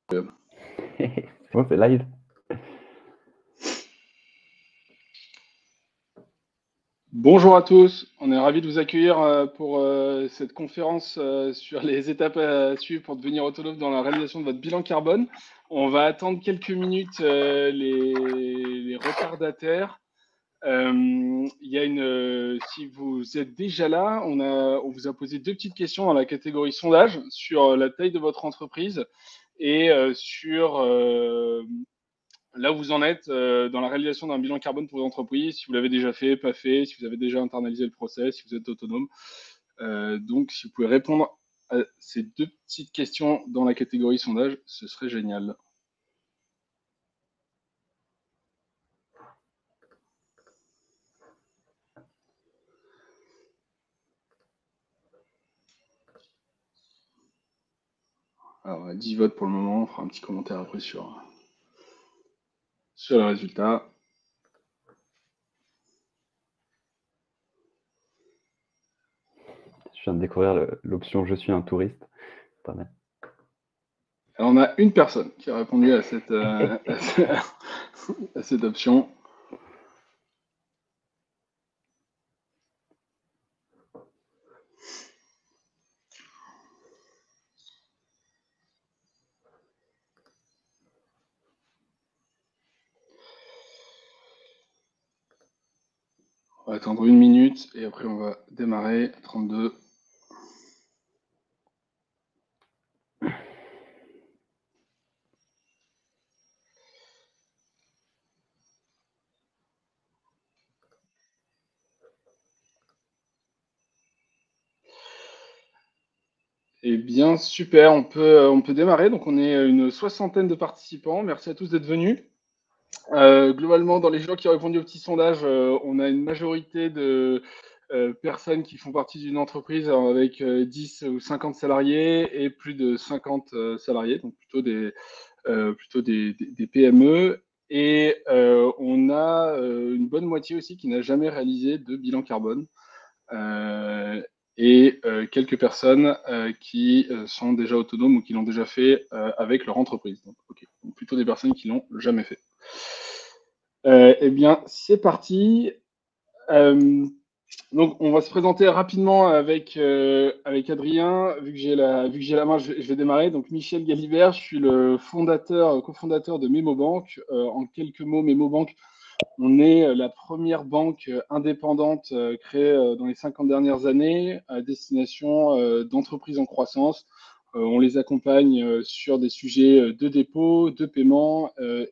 Bon, c'est live. Bonjour à tous, on est ravis de vous accueillir pour cette conférence sur les étapes à suivre pour devenir autonome dans la réalisation de votre bilan carbone. On va attendre quelques minutes les retardataires. Si vous êtes déjà là, on vous a posé 2 petites questions dans la catégorie sondage sur la taille de votre entreprise et sur là où vous en êtes dans la réalisation d'un bilan carbone pour vos entreprises, si vous l'avez déjà fait, pas fait, si vous avez déjà internalisé le process, si vous êtes autonome. Donc, si vous pouvez répondre à ces 2 petites questions dans la catégorie sondage, ce serait génial. Alors, 10 votes pour le moment, on fera un petit commentaire après sur le résultat. Je viens de découvrir l'option « Je suis un touriste ». Pas mal. Alors, on a une personne qui a répondu à cette, à cette option. On va attendre 1 minute et après on va démarrer. 32. Eh bien, super, on peut démarrer. Donc, on est une 60aine de participants. Merci à tous d'être venus. Globalement, dans les gens qui ont répondu au petit sondage, on a une majorité de personnes qui font partie d'une entreprise avec 10 ou 50 salariés et plus de 50 salariés, donc plutôt des PME. Et on a une bonne moitié aussi qui n'a jamais réalisé de bilan carbone. Et quelques personnes qui sont déjà autonomes ou qui l'ont déjà fait avec leur entreprise. Donc plutôt des personnes qui l'ont jamais fait. Eh bien, c'est parti. Donc, on va se présenter rapidement avec Adrien. Vu que j'ai la main, je vais démarrer. Donc, Michel Galibert, je suis le cofondateur de MemoBank. En quelques mots, MemoBank, on est la première banque indépendante créée dans les 50 dernières années à destination d'entreprises en croissance. On les accompagne sur des sujets de dépôt, de paiement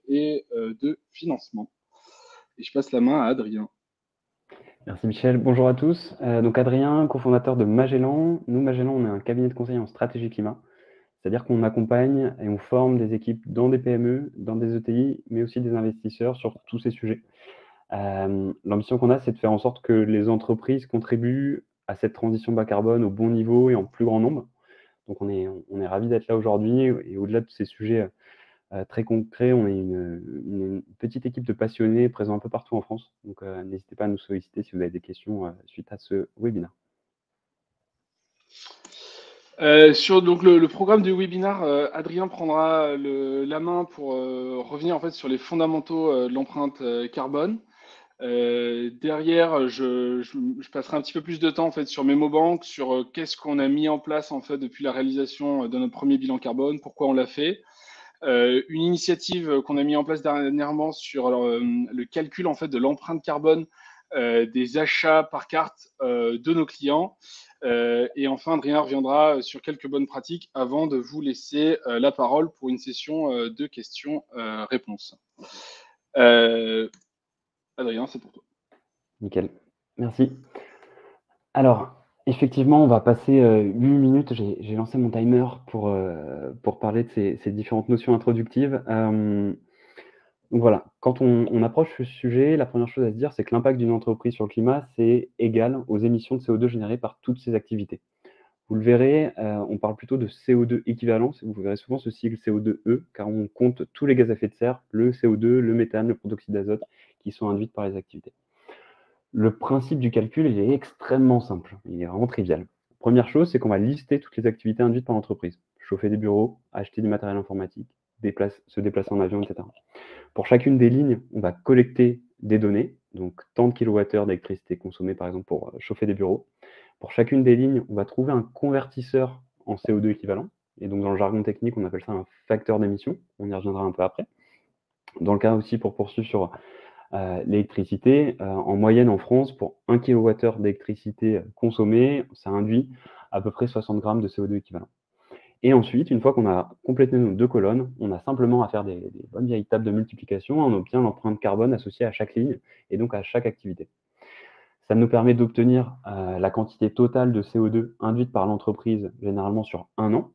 et de financement. Et je passe la main à Adrien. Merci Michel. Bonjour à tous. Donc Adrien, cofondateur de Magellan. Nous, Magellan, on est un cabinet de conseil en stratégie climat. C'est-à-dire qu'on accompagne et on forme des équipes dans des PME, dans des ETI, mais aussi des investisseurs sur tous ces sujets. L'ambition qu'on a, c'est de faire en sorte que les entreprises contribuent à cette transition bas carbone au bon niveau et en plus grand nombre. Donc on est ravis d'être là aujourd'hui et au-delà de ces sujets très concrets, on est une petite équipe de passionnés présents un peu partout en France. Donc n'hésitez pas à nous solliciter si vous avez des questions suite à ce webinaire. Sur donc le programme du webinaire, Adrien prendra la main pour revenir en fait sur les fondamentaux de l'empreinte carbone. Derrière, je passerai un petit peu plus de temps en fait sur MemoBank, sur qu'est-ce qu'on a mis en place en fait depuis la réalisation de notre premier bilan carbone, pourquoi on l'a fait. Une initiative qu'on a mis en place dernièrement sur le calcul en fait de l'empreinte carbone des achats par carte de nos clients. Et enfin, Adrien reviendra sur quelques bonnes pratiques avant de vous laisser la parole pour une session de questions-réponses. Adrien, c'est pour toi. Nickel. Merci. Alors, effectivement, on va passer 8 minutes. J'ai lancé mon timer pour parler de ces différentes notions introductives. Donc voilà, quand on approche ce sujet, la première chose à se dire, c'est que l'impact d'une entreprise sur le climat, c'est égal aux émissions de CO2 générées par toutes ses activités. Vous le verrez, on parle plutôt de CO2 équivalence. Vous verrez souvent ce sigle CO2e, car on compte tous les gaz à effet de serre, le CO2, le méthane, le protoxyde d'azote, qui sont induits par les activités. Le principe du calcul, il est extrêmement simple, il est vraiment trivial. Première chose, c'est qu'on va lister toutes les activités induites par l'entreprise. Chauffer des bureaux, acheter du matériel informatique, se déplacer en avion, etc. Pour chacune des lignes, on va collecter des données, donc tant de kilowattheures d'électricité consommée, par exemple, pour chauffer des bureaux. Pour chacune des lignes, on va trouver un convertisseur en CO2 équivalent. Et donc, dans le jargon technique, on appelle ça un facteur d'émission. On y reviendra un peu après. Dans le cas aussi, pour poursuivre sur l'électricité, en moyenne en France, pour 1 kWh d'électricité consommée, ça induit à peu près 60 grammes de CO2 équivalent. Et ensuite, une fois qu'on a complété nos 2 colonnes, on a simplement à faire des bonnes vieilles tables de multiplication. On obtient l'empreinte carbone associée à chaque ligne et donc à chaque activité. Ça nous permet d'obtenir la quantité totale de CO2 induite par l'entreprise, généralement sur 1 an,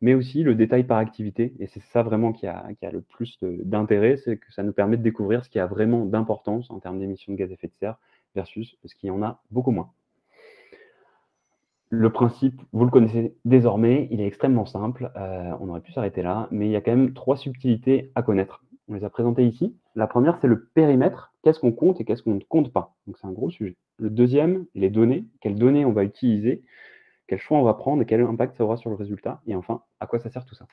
mais aussi le détail par activité. Et c'est ça vraiment qui a le plus d'intérêt, c'est que ça nous permet de découvrir ce qui a vraiment d'importance en termes d'émissions de gaz à effet de serre versus ce qui en a beaucoup moins. Le principe, vous le connaissez désormais, il est extrêmement simple. On aurait pu s'arrêter là, mais il y a quand même 3 subtilités à connaître. On les a présentées ici. La première, c'est le périmètre. Qu'est-ce qu'on compte et qu'est-ce qu'on ne compte pas? Donc, c'est un gros sujet. Le deuxième, les données. Quelles données on va utiliser? Quel choix on va prendre et quel impact ça aura sur le résultat? Et enfin, à quoi ça sert tout ça?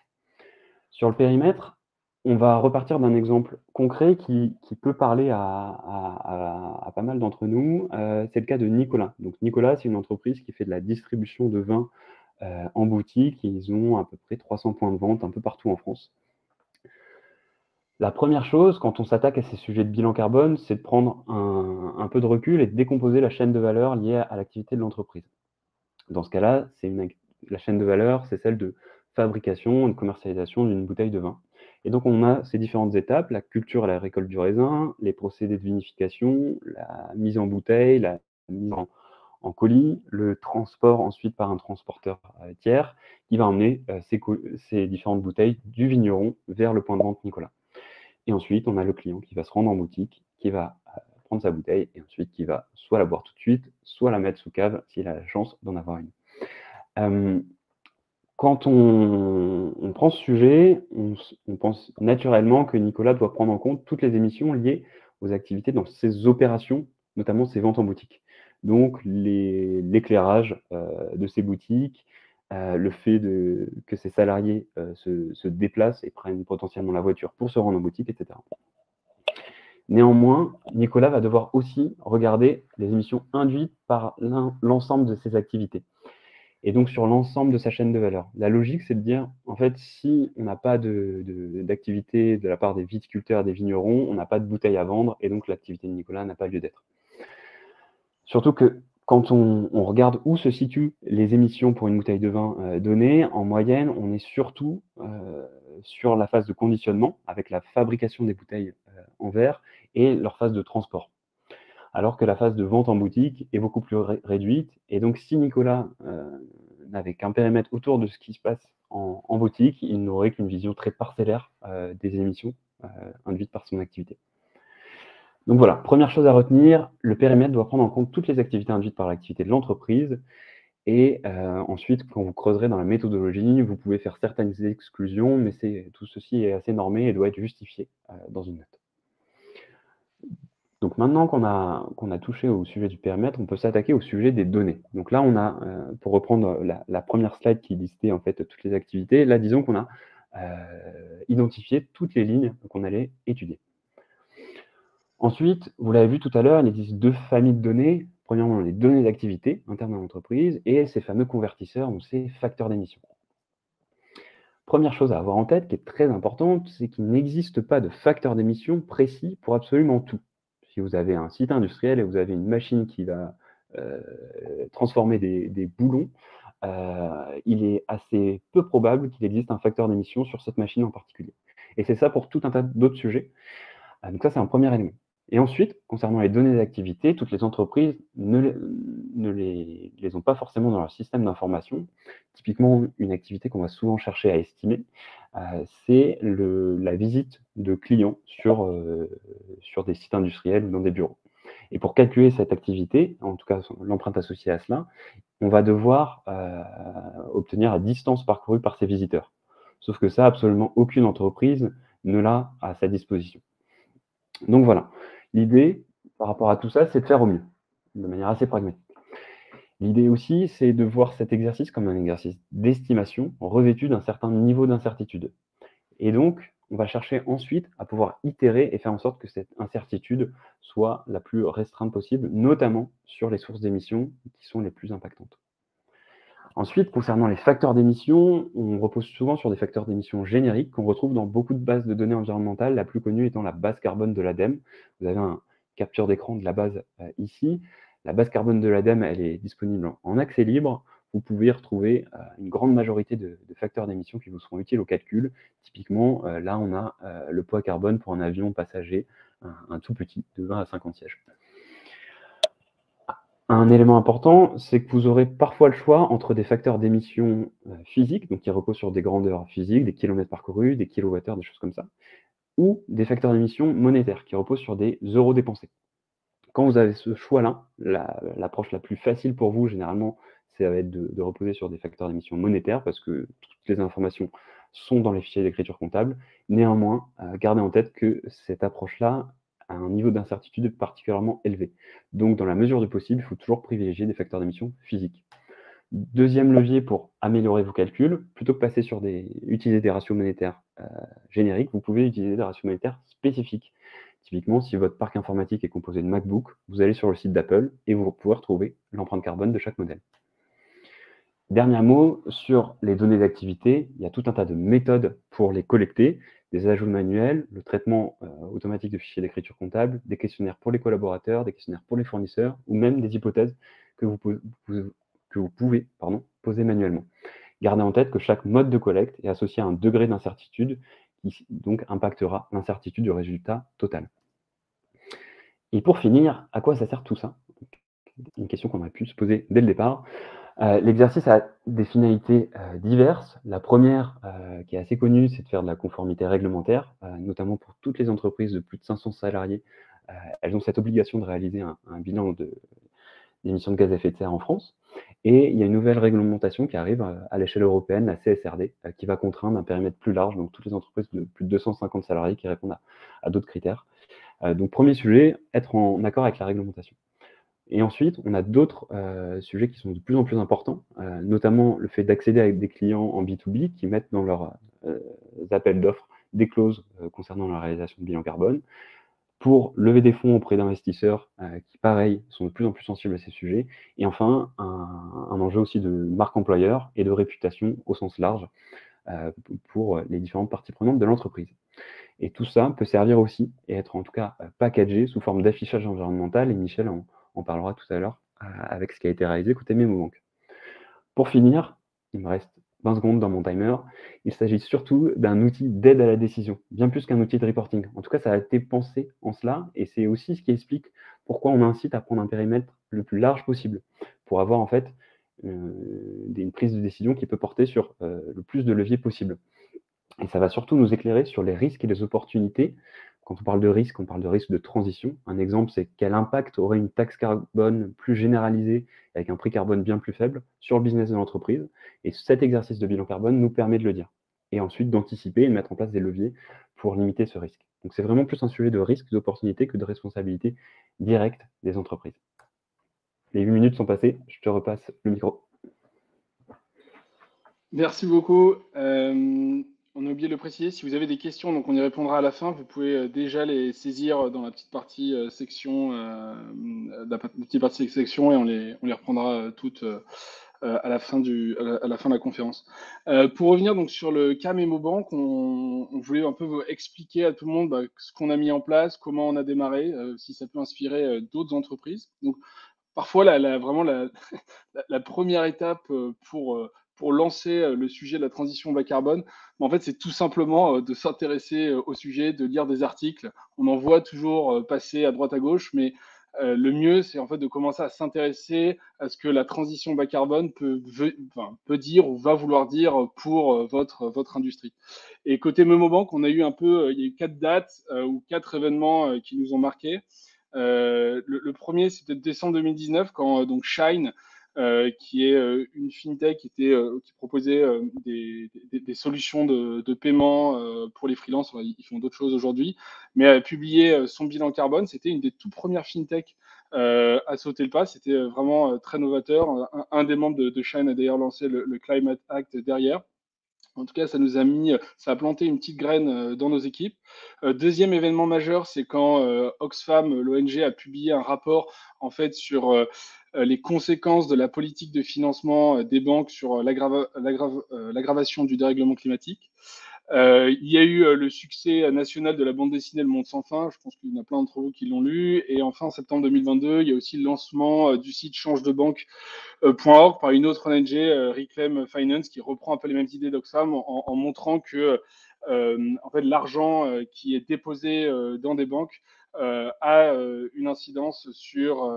Sur le périmètre, on va repartir d'un exemple concret qui peut parler à pas mal d'entre nous. C'est le cas de Nicolas. Donc Nicolas, c'est une entreprise qui fait de la distribution de vin en boutique. Ils ont à peu près 300 points de vente un peu partout en France. La première chose, quand on s'attaque à ces sujets de bilan carbone, c'est de prendre un peu de recul et de décomposer la chaîne de valeur liée à l'activité de l'entreprise. Dans ce cas-là, la chaîne de valeur, c'est celle de fabrication et de commercialisation d'une bouteille de vin. Et donc, on a ces différentes étapes, la culture et la récolte du raisin, les procédés de vinification, la mise en bouteille, la mise en colis, le transport ensuite par un transporteur tiers qui va emmener ces différentes bouteilles du vigneron vers le point de vente Nicolas. Et ensuite, on a le client qui va se rendre en boutique, qui va prendre sa bouteille et ensuite qui va soit la boire tout de suite, soit la mettre sous cave s'il a la chance d'en avoir une. Quand on prend ce sujet, on pense naturellement que Nicolas doit prendre en compte toutes les émissions liées aux activités dans ses opérations, notamment ses ventes en boutique. Donc l'éclairage de ses boutiques, le fait que ses salariés se déplacent et prennent potentiellement la voiture pour se rendre en boutique, etc. Néanmoins, Nicolas va devoir aussi regarder les émissions induites par l'ensemble de ses activités. Et donc, sur l'ensemble de sa chaîne de valeur. La logique, c'est de dire, en fait, si on n'a pas d'activité de la part des viticulteurs et des vignerons, on n'a pas de bouteilles à vendre, et donc l'activité de Nicolas n'a pas lieu d'être. Surtout que quand on regarde où se situent les émissions pour une bouteille de vin donnée, en moyenne, on est surtout sur la phase de conditionnement, avec la fabrication des bouteilles en verre, et leur phase de transport. Alors que la phase de vente en boutique est beaucoup plus réduite. Et donc, si Nicolas n'avait qu'un périmètre autour de ce qui se passe en boutique, il n'aurait qu'une vision très parcellaire des émissions induites par son activité. Donc voilà, première chose à retenir, le périmètre doit prendre en compte toutes les activités induites par l'activité de l'entreprise. Et ensuite, quand vous creuserez dans la méthodologie, vous pouvez faire certaines exclusions, mais tout ceci est assez normé et doit être justifié dans une note. Donc maintenant qu'on a touché au sujet du périmètre, on peut s'attaquer au sujet des données. Donc là, on a, pour reprendre la première slide qui listait en fait toutes les activités, là, disons qu'on a identifié toutes les lignes qu'on allait étudier. Ensuite, vous l'avez vu tout à l'heure, il existe 2 familles de données. Premièrement, les données d'activité internes à l'entreprise et ces fameux convertisseurs ou ces facteurs d'émission. Première chose à avoir en tête, qui est très importante, c'est qu'il n'existe pas de facteur d'émission précis pour absolument tout. Si vous avez un site industriel et vous avez une machine qui va transformer des boulons, il est assez peu probable qu'il existe un facteur d'émission sur cette machine en particulier. Et c'est ça pour tout un tas d'autres sujets. Donc ça, c'est un premier élément. Et ensuite, concernant les données d'activité, toutes les entreprises ne les ont pas forcément dans leur système d'information. Typiquement, une activité qu'on va souvent chercher à estimer, c'est la visite de clients sur des sites industriels ou dans des bureaux. Et pour calculer cette activité, en tout cas l'empreinte associée à cela, on va devoir obtenir la distance parcourue par ces visiteurs. Sauf que ça, absolument aucune entreprise ne l'a à sa disposition. Donc voilà, l'idée par rapport à tout ça, c'est de faire au mieux, de manière assez pragmatique. L'idée aussi, c'est de voir cet exercice comme un exercice d'estimation revêtu d'un certain niveau d'incertitude. Et donc, on va chercher ensuite à pouvoir itérer et faire en sorte que cette incertitude soit la plus restreinte possible, notamment sur les sources d'émissions qui sont les plus impactantes. Ensuite, concernant les facteurs d'émission, on repose souvent sur des facteurs d'émission génériques qu'on retrouve dans beaucoup de bases de données environnementales, la plus connue étant la base carbone de l'ADEME. Vous avez un capture d'écran de la base ici. La base carbone de l'ADEME, elle est disponible en accès libre. Vous pouvez y retrouver une grande majorité de facteurs d'émission qui vous seront utiles au calcul. Typiquement, là, on a le poids carbone pour un avion passager, un tout petit, de 20 à 50 sièges. Un élément important, c'est que vous aurez parfois le choix entre des facteurs d'émission physiques, donc qui reposent sur des grandeurs physiques, des kilomètres parcourus, des kilowattheures, des choses comme ça, ou des facteurs d'émission monétaires, qui reposent sur des euros dépensés. Quand vous avez ce choix-là, l'approche la plus facile pour vous, généralement, ça va être de reposer sur des facteurs d'émission monétaires, parce que toutes les informations sont dans les fichiers d'écriture comptable. Néanmoins, gardez en tête que cette approche-là a un niveau d'incertitude particulièrement élevé. Donc, dans la mesure du possible, il faut toujours privilégier des facteurs d'émission physiques. Deuxième levier pour améliorer vos calculs, plutôt que passer sur utiliser des ratios monétaires génériques, vous pouvez utiliser des ratios monétaires spécifiques. Typiquement, si votre parc informatique est composé de MacBook, vous allez sur le site d'Apple et vous pouvez retrouver l'empreinte carbone de chaque modèle. Dernier mot sur les données d'activité, il y a tout un tas de méthodes pour les collecter, des ajouts manuels, le traitement automatique de fichiers d'écriture comptable, des questionnaires pour les collaborateurs, des questionnaires pour les fournisseurs, ou même des hypothèses que vous pouvez poser manuellement. Gardez en tête que chaque mode de collecte est associé à un degré d'incertitude qui donc impactera l'incertitude du résultat total. Et pour finir, à quoi ça sert tout ça? Une question qu'on aurait pu se poser dès le départ. L'exercice a des finalités diverses. La première, qui est assez connue, c'est de faire de la conformité réglementaire, notamment pour toutes les entreprises de plus de 500 salariés. Elles ont cette obligation de réaliser un bilan d'émissions de gaz à effet de serre en France. Et il y a une nouvelle réglementation qui arrive à l'échelle européenne, la CSRD, qui va contraindre un périmètre plus large, donc toutes les entreprises de plus de 250 salariés qui répondent à d'autres critères. Donc premier sujet, être en accord avec la réglementation. Et ensuite, on a d'autres sujets qui sont de plus en plus importants, notamment le fait d'accéder avec des clients en B2B qui mettent dans leurs appels d'offres des clauses concernant la réalisation de bilan carbone, pour lever des fonds auprès d'investisseurs qui, pareil, sont de plus en plus sensibles à ces sujets. Et enfin, un enjeu aussi de marque employeur et de réputation au sens large pour les différentes parties prenantes de l'entreprise. Et tout ça peut servir aussi et être en tout cas packagé sous forme d'affichage environnemental. Et Michel en parlera tout à l'heure avec ce qui a été réalisé côté MemoBank. Pour finir, il me reste 20 secondes dans mon timer. Il s'agit surtout d'un outil d'aide à la décision, bien plus qu'un outil de reporting. En tout cas, ça a été pensé en cela, et c'est aussi ce qui explique pourquoi on incite à prendre un périmètre le plus large possible, pour avoir en fait une prise de décision qui peut porter sur le plus de leviers possible. Et ça va surtout nous éclairer sur les risques et les opportunités. Quand on parle de risque, on parle de risque de transition. Un exemple, c'est quel impact aurait une taxe carbone plus généralisée avec un prix carbone bien plus faible sur le business de l'entreprise. Et cet exercice de bilan carbone nous permet de le dire. Et ensuite d'anticiper et de mettre en place des leviers pour limiter ce risque. Donc c'est vraiment plus un sujet de risque, d'opportunité que de responsabilité directe des entreprises. Les 8 minutes sont passées, je te repasse le micro. Merci beaucoup. On a oublié de le préciser, si vous avez des questions, donc on y répondra à la fin, vous pouvez déjà les saisir dans la petite partie section, la petite partie section, et on les reprendra toutes à la fin de la conférence. Pour revenir donc sur le cas MemoBank, on voulait un peu vous expliquer à tout le monde ce qu'on a mis en place, comment on a démarré, si ça peut inspirer d'autres entreprises. Donc parfois vraiment la première étape pour lancer le sujet de la transition bas carbone, en fait, c'est tout simplement de s'intéresser au sujet, de lire des articles. On en voit toujours passer à droite à gauche, mais le mieux, c'est en fait de commencer à s'intéresser à ce que la transition bas carbone peut dire ou va vouloir dire pour votre industrie. Et côté MemoBank, on a eu il y a eu 4 dates ou 4 événements qui nous ont marqués. Le premier, c'était décembre 2019, quand donc Shine, qui est une fintech qui proposait des solutions de paiement pour les freelances. Ils font d'autres choses aujourd'hui, mais a publié son bilan carbone. C'était une des toutes premières fintech à sauter le pas. C'était vraiment très novateur. Un des membres de Shine a d'ailleurs lancé le Climate Act derrière. En tout cas, ça a planté une petite graine dans nos équipes. Deuxième événement majeur, c'est quand Oxfam, l'ONG, a publié un rapport en fait sur les conséquences de la politique de financement des banques sur l'aggravation du dérèglement climatique. Il y a eu le succès national de la bande dessinée Le Monde sans fin. Je pense qu'il y en a plein d'entre vous qui l'ont lu. Et enfin, en septembre 2022, il y a aussi le lancement du site Change de banque .org par une autre ONG, Reclaim Finance, qui reprend un peu les mêmes idées d'Oxfam en montrant que en fait, l'argent qui est déposé dans des banques a une incidence sur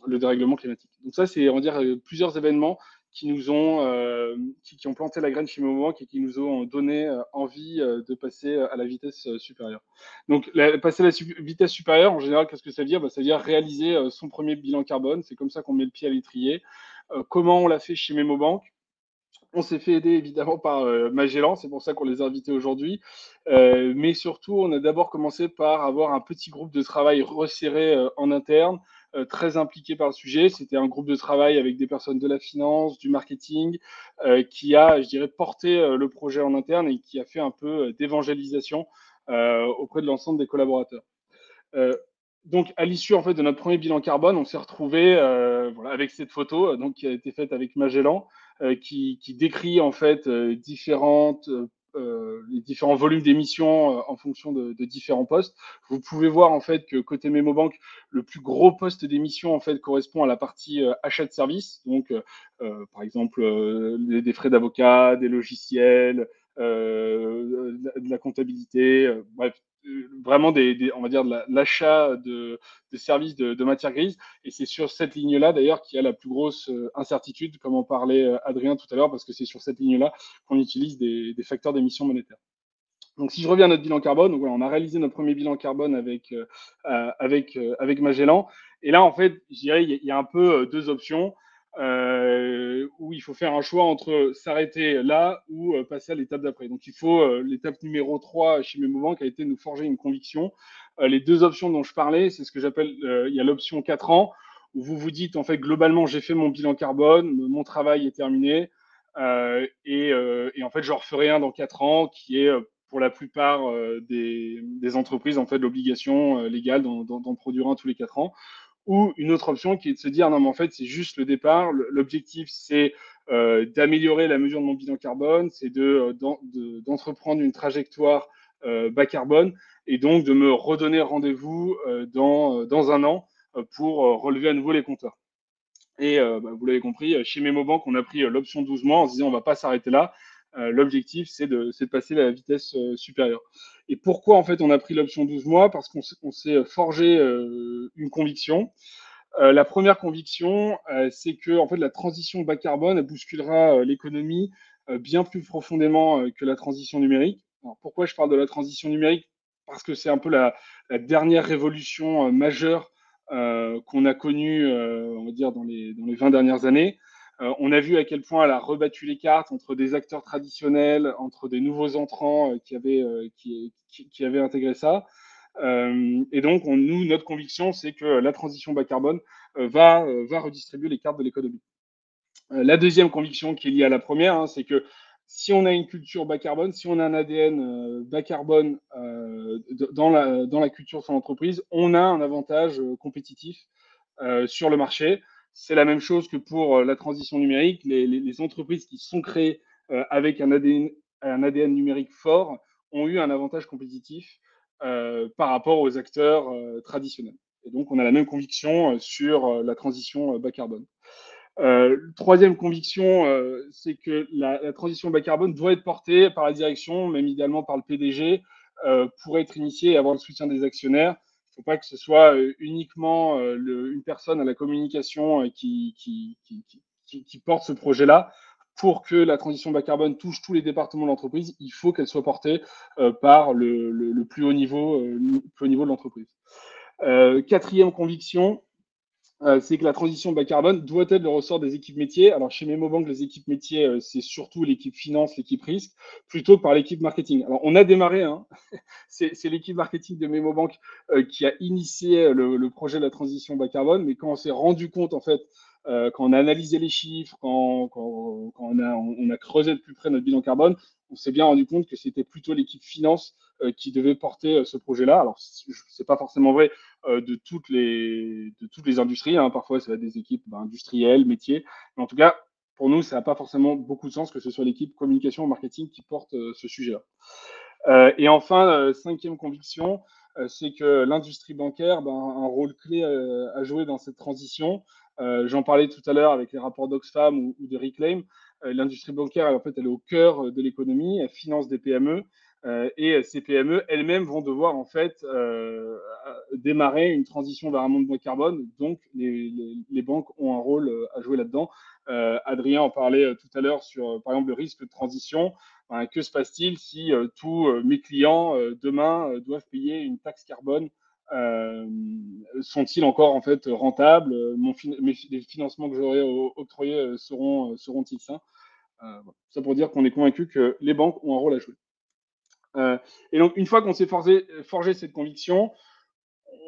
le dérèglement climatique. Donc ça, c'est, on va dire, plusieurs événements qui nous ont, qui ont planté la graine chez Momobank et qui nous ont donné envie de passer à la vitesse supérieure. Donc, passer à la vitesse supérieure, en général, qu'est-ce que ça veut dire? Ça veut dire réaliser son premier bilan carbone. C'est comme ça qu'on met le pied à l'étrier. Comment on l'a fait chez Memobank? On s'est fait aider évidemment par Magellan, c'est pour ça qu'on les a invités aujourd'hui. Mais surtout, on a d'abord commencé par avoir un petit groupe de travail resserré en interne, très impliqué par le sujet. C'était un groupe de travail avec des personnes de la finance, du marketing, qui a, je dirais, porté le projet en interne et qui a fait un peu d'évangélisation auprès de l'ensemble des collaborateurs. Donc, à l'issue en fait de notre premier bilan carbone, on s'est retrouvé voilà, avec cette photo donc, qui a été faite avec Magellan, qui décrit en fait les différents volumes d'émissions en fonction de différents postes. Vous pouvez voir en fait que côté Memobank, le plus gros poste d'émission en fait correspond à la partie achat de services, donc par exemple des frais d'avocat, des logiciels, de la comptabilité, bref, vraiment on va dire l'achat de services de matières grises. Et c'est sur cette ligne-là, d'ailleurs, qu'il y a la plus grosse incertitude, comme en parlait Adrien tout à l'heure, parce que c'est sur cette ligne-là qu'on utilise des facteurs d'émissions monétaires. Donc, si je reviens à notre bilan carbone, donc voilà, on a réalisé notre premier bilan carbone avec Magellan. Et là, en fait, je dirais, il y a un peu deux options où il faut faire un choix entre s'arrêter là ou passer à l'étape d'après. Donc, il faut l'étape numéro 3 chez Memobank a été de nous forger une conviction. Les deux options dont je parlais, c'est ce que j'appelle, il y a l'option 4 ans, où vous vous dites, en fait, globalement, j'ai fait mon bilan carbone, mon travail est terminé, et en fait, je referai un dans 4 ans, qui est pour la plupart des entreprises, en fait, l'obligation légale d'en produire un tous les 4 ans. Ou une autre option qui est de se dire, non, mais en fait, c'est juste le départ. L'objectif, c'est d'améliorer la mesure de mon bilan carbone, c'est d'entreprendre une trajectoire bas carbone, et donc de me redonner rendez-vous dans un an pour relever à nouveau les compteurs. Et vous l'avez compris, chez Memobank, on a pris l'option 12 mois en se disant on ne va pas s'arrêter là. L'objectif, c'est de passer à la vitesse supérieure. Et pourquoi en fait on a pris l'option 12 mois? Parce qu'on s'est forgé une conviction. La première conviction, c'est que en fait, la transition bas carbone bousculera l'économie bien plus profondément que la transition numérique. Alors, pourquoi je parle de la transition numérique? Parce que c'est un peu la dernière révolution majeure qu'on a connue, on va dire, dans les 20 dernières années. On a vu à quel point elle a rebattu les cartes entre des acteurs traditionnels, entre des nouveaux entrants qui avaient intégré ça. Et donc, nous, notre conviction, c'est que la transition bas carbone va redistribuer les cartes de l'économie. La deuxième conviction qui est liée à la première, hein, c'est que si on a une culture bas carbone, si on a un ADN bas carbone dans la culture de son entreprise, on a un avantage compétitif sur le marché. C'est la même chose que pour la transition numérique. Les entreprises qui sont créées avec un ADN numérique fort ont eu un avantage compétitif par rapport aux acteurs traditionnels. Et donc, on a la même conviction sur la transition bas carbone. Troisième conviction, c'est que la transition bas carbone doit être portée par la direction, même idéalement par le PDG, pour être initiée et avoir le soutien des actionnaires. Il ne faut pas que ce soit uniquement une personne à la communication qui porte ce projet-là. Pour que la transition bas carbone touche tous les départements de l'entreprise, il faut qu'elle soit portée par le plus haut niveau de l'entreprise. Quatrième conviction, c'est que la transition bas carbone doit être le ressort des équipes métiers. Alors, chez Memobank, les équipes métiers, c'est surtout l'équipe finance, l'équipe risque, plutôt que par l'équipe marketing. Alors, on a démarré, hein, c'est l'équipe marketing de Memobank qui a initié le projet de la transition bas carbone, mais quand on s'est rendu compte, en fait, quand on a analysé les chiffres, quand on a creusé de plus près notre bilan carbone, on s'est bien rendu compte que c'était plutôt l'équipe finance qui devait porter ce projet-là. Alors, c'est pas forcément vrai de toutes les industries. Hein. Parfois, ça va être des équipes industrielles, métiers. Mais en tout cas, pour nous, ça n'a pas forcément beaucoup de sens que ce soit l'équipe communication ou marketing qui porte ce sujet-là. Et enfin, cinquième conviction, c'est que l'industrie bancaire a un rôle clé à jouer dans cette transition. J'en parlais tout à l'heure avec les rapports d'Oxfam ou de Reclaim. L'industrie bancaire, en fait, elle est au cœur de l'économie, elle finance des PME. Et ces PME elles-mêmes vont devoir en fait démarrer une transition vers un monde bas carbone. Donc, les banques ont un rôle à jouer là-dedans. Adrien en parlait tout à l'heure sur, par exemple, le risque de transition. Que se passe-t-il si tous mes clients demain doivent payer une taxe carbone? Sont-ils encore en fait rentables? Les financements que j'aurai octroyés seront-ils sains? Voilà. Ça pour dire qu'on est convaincu que les banques ont un rôle à jouer. Et donc, une fois qu'on s'est forgé cette conviction,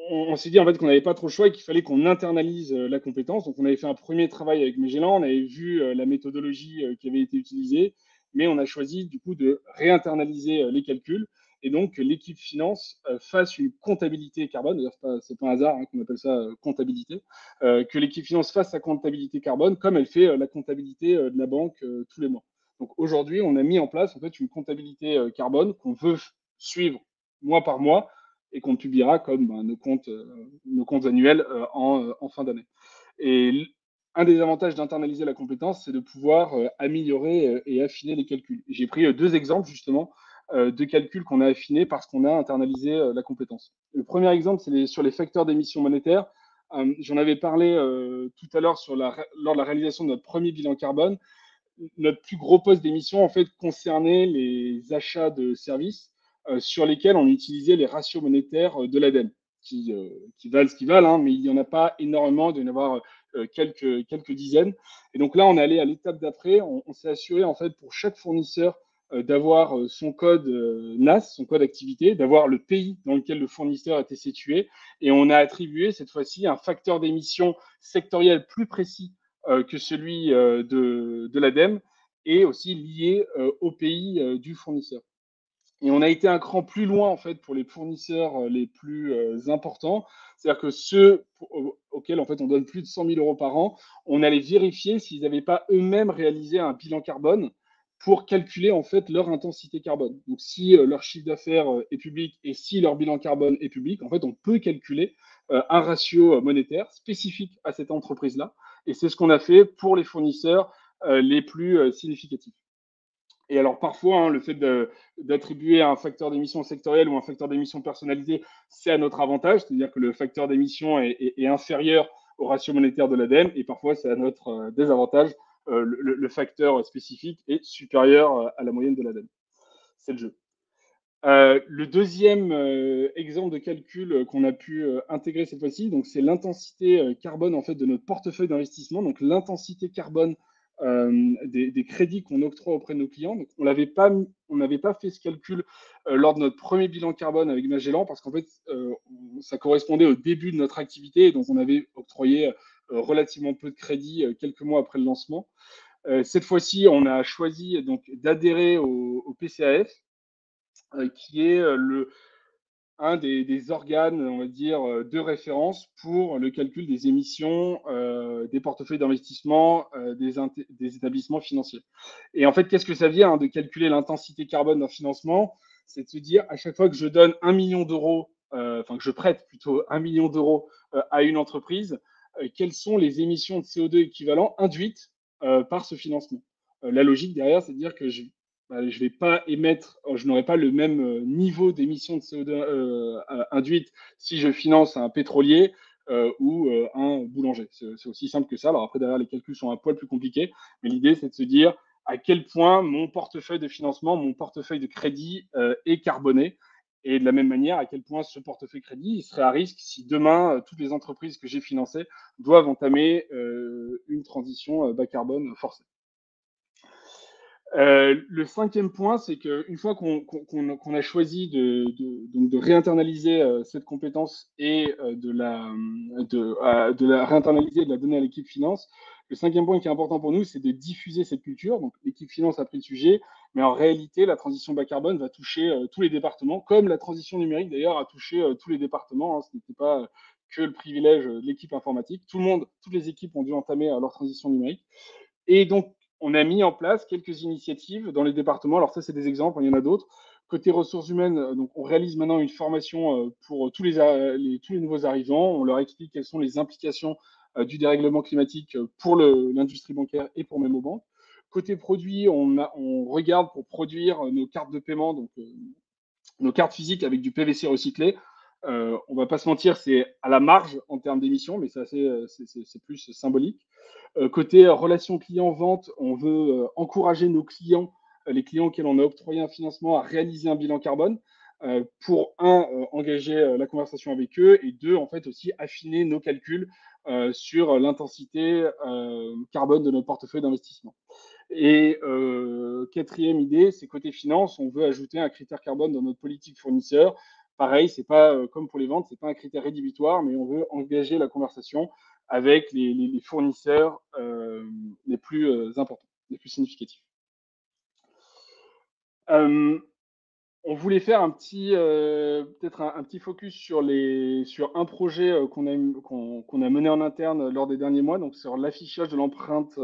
on s'est dit en fait qu'on n'avait pas trop le choix et qu'il fallait qu'on internalise la compétence. Donc, on avait fait un premier travail avec Magellan, on avait vu la méthodologie qui avait été utilisée, mais on a choisi du coup de réinternaliser les calculs et donc que l'équipe finance fasse une comptabilité carbone. D'ailleurs, c'est pas un hasard qu'on appelle ça comptabilité. Que l'équipe finance fasse sa comptabilité carbone comme elle fait la comptabilité de la banque tous les mois. Donc aujourd'hui, on a mis en place en fait une comptabilité carbone qu'on veut suivre mois par mois et qu'on publiera comme nos comptes annuels en fin d'année. Et un des avantages d'internaliser la compétence, c'est de pouvoir améliorer et affiner les calculs. J'ai pris deux exemples justement de calculs qu'on a affinés parce qu'on a internalisé la compétence. Le premier exemple, c'est sur les facteurs d'émission monétaire. J'en avais parlé tout à l'heure lors de la réalisation de notre premier bilan carbone. Notre plus gros poste d'émission en fait concernait les achats de services sur lesquels on utilisait les ratios monétaires de l'ADEME, qui valent ce qu'ils valent, hein, mais il n'y en a pas énormément, il doit y en avoir quelques dizaines. Et donc là, on est allé à l'étape d'après, on s'est assuré en fait pour chaque fournisseur d'avoir son code NAS, son code activité, d'avoir le pays dans lequel le fournisseur était situé, et on a attribué cette fois-ci un facteur d'émission sectoriel plus précis que celui de l'ADEME et aussi lié au pays du fournisseur. Et on a été un cran plus loin en fait pour les fournisseurs les plus importants, c'est-à-dire que ceux auxquels en fait on donne plus de 100 000 euros par an, on allait vérifier s'ils n'avaient pas eux-mêmes réalisé un bilan carbone pour calculer en fait leur intensité carbone. Donc si leur chiffre d'affaires est public et si leur bilan carbone est public, en fait on peut calculer un ratio monétaire spécifique à cette entreprise-là. Et c'est ce qu'on a fait pour les fournisseurs les plus significatifs. Et alors parfois, hein, le fait d'attribuer un facteur d'émission sectoriel ou un facteur d'émission personnalisé, c'est à notre avantage, c'est-à-dire que le facteur d'émission est inférieur au ratio monétaire de l'ADEME, et parfois c'est à notre désavantage, le facteur spécifique est supérieur à la moyenne de l'ADEME. C'est le jeu. Le deuxième exemple de calcul qu'on a pu intégrer cette fois-ci, donc c'est l'intensité carbone en fait de notre portefeuille d'investissement, donc l'intensité carbone des crédits qu'on octroie auprès de nos clients. Donc on n'avait pas fait ce calcul lors de notre premier bilan carbone avec Magellan parce qu'en fait ça correspondait au début de notre activité et donc on avait octroyé relativement peu de crédits quelques mois après le lancement. Cette fois-ci, on a choisi donc d'adhérer au PCAF qui est un des organes, on va dire, de référence pour le calcul des émissions des portefeuilles d'investissement des établissements financiers. Et en fait, qu'est-ce que ça vient de calculer l'intensité carbone d'un financement? C'est de se dire, à chaque fois que je donne 1 million d'euros, que je prête plutôt 1 million d'euros à une entreprise, quelles sont les émissions de CO2 équivalents induites par ce financement? La logique derrière, c'est de dire que je vais pas émettre, je n'aurai pas le même niveau d'émissions de CO2 induites si je finance un pétrolier ou un boulanger. C'est aussi simple que ça. Alors après, derrière, les calculs sont un poil plus compliqués, mais l'idée, c'est de se dire à quel point mon portefeuille de financement, mon portefeuille de crédit est carboné. Et de la même manière, à quel point ce portefeuille crédit il serait à risque si demain, toutes les entreprises que j'ai financées doivent entamer une transition bas carbone forcée. Le cinquième point, c'est qu'une fois qu'on a choisi donc de réinternaliser cette compétence et de la réinternaliser et de la donner à l'équipe finance, Le cinquième point qui est important pour nous, c'est de diffuser cette culture. Donc, l'équipe finance a pris le sujet, mais en réalité, la transition bas carbone va toucher tous les départements, comme la transition numérique d'ailleurs a touché tous les départements. Hein. Ce n'était pas que le privilège de l'équipe informatique. Tout le monde, toutes les équipes ont dû entamer leur transition numérique. Et donc, on a mis en place quelques initiatives dans les départements. Alors ça, c'est des exemples, il y en a d'autres. Côté ressources humaines, donc on réalise maintenant une formation pour tous les nouveaux arrivants. On leur explique quelles sont les implications du dérèglement climatique pour l'industrie bancaire et pour MemoBank. Côté produit, on regarde pour produire nos cartes de paiement, donc nos cartes physiques avec du PVC recyclé. On ne va pas se mentir, c'est à la marge en termes d'émissions, mais c'est plus symbolique. Côté relations clients-vente, on veut encourager nos clients, les clients auxquels on a octroyé un financement, à réaliser un bilan carbone pour, engager la conversation avec eux et deux, en fait, aussi affiner nos calculs sur l'intensité carbone de notre portefeuille d'investissement. Et quatrième idée, c'est côté finance, on veut ajouter un critère carbone dans notre politique fournisseur. Pareil, c'est pas comme pour les ventes, c'est pas un critère rédhibitoire, mais on veut engager la conversation avec les fournisseurs les plus importants, les plus significatifs. On voulait faire peut-être un petit focus sur un projet qu'on a mené en interne lors des derniers mois, donc sur l'affichage de l'empreinte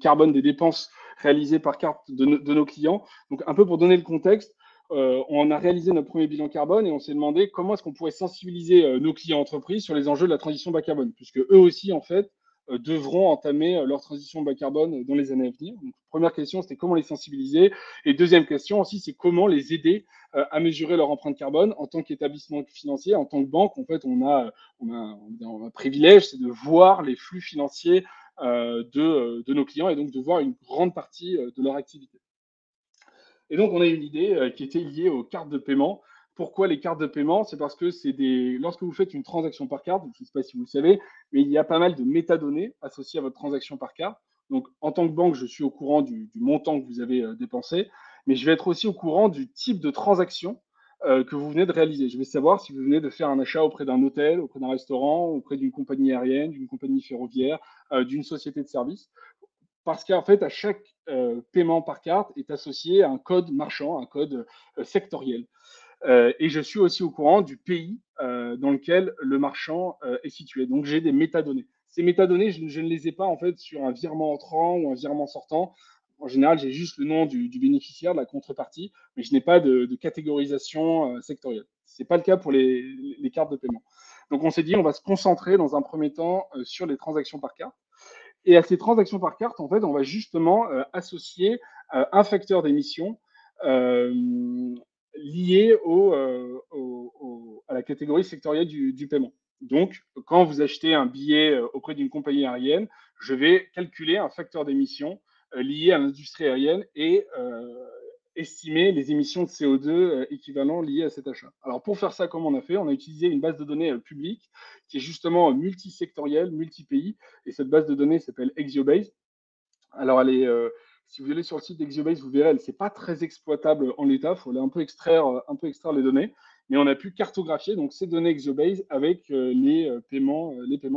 carbone des dépenses réalisées par carte de nos clients. Donc un peu pour donner le contexte, on a réalisé notre premier bilan carbone et on s'est demandé comment est-ce qu'on pourrait sensibiliser nos clients entreprises sur les enjeux de la transition bas carbone, puisque eux aussi en fait devront entamer leur transition bas carbone dans les années à venir. Donc, première question, c'était comment les sensibiliser. Et deuxième question aussi, c'est comment les aider à mesurer leur empreinte carbone en tant qu'établissement financier, en tant que banque. En fait, on a un privilège, c'est de voir les flux financiers de nos clients et donc de voir une grande partie de leur activité. Et donc, on a une idée qui était liée aux cartes de paiement. Pourquoi les cartes de paiement? C'est parce que lorsque vous faites une transaction par carte, je ne sais pas si vous le savez, mais il y a pas mal de métadonnées associées à votre transaction par carte. Donc, en tant que banque, je suis au courant du montant que vous avez dépensé, mais je vais être aussi au courant du type de transaction que vous venez de réaliser. Je vais savoir si vous venez de faire un achat auprès d'un hôtel, auprès d'un restaurant, auprès d'une compagnie aérienne, d'une compagnie ferroviaire, d'une société de services. Parce qu'en fait, à chaque paiement par carte est associé à un code marchand, un code sectoriel. Et je suis aussi au courant du pays dans lequel le marchand est situé. Donc, j'ai des métadonnées. Ces métadonnées, je ne les ai pas en fait sur un virement entrant ou un virement sortant. En général, j'ai juste le nom du bénéficiaire, de la contrepartie, mais je n'ai pas de catégorisation sectorielle. Ce n'est pas le cas pour les cartes de paiement. Donc, on s'est dit, on va se concentrer dans un premier temps sur les transactions par carte. Et à ces transactions par carte, en fait, on va justement associer un facteur d'émission lié à la catégorie sectorielle du paiement. Donc, quand vous achetez un billet auprès d'une compagnie aérienne, je vais calculer un facteur d'émission lié à l'industrie aérienne et estimer les émissions de CO2 équivalents liées à cet achat. Alors, pour faire ça, comment on a fait? On a utilisé une base de données publique qui est justement multisectorielle, multi-pays, et cette base de données s'appelle Exiobase. Alors, si vous allez sur le site d'Exiobase, vous verrez, elle n'est pas très exploitable en l'état. Il faut un peu extraire les données. Mais on a pu cartographier donc, ces données Exiobase avec les paiements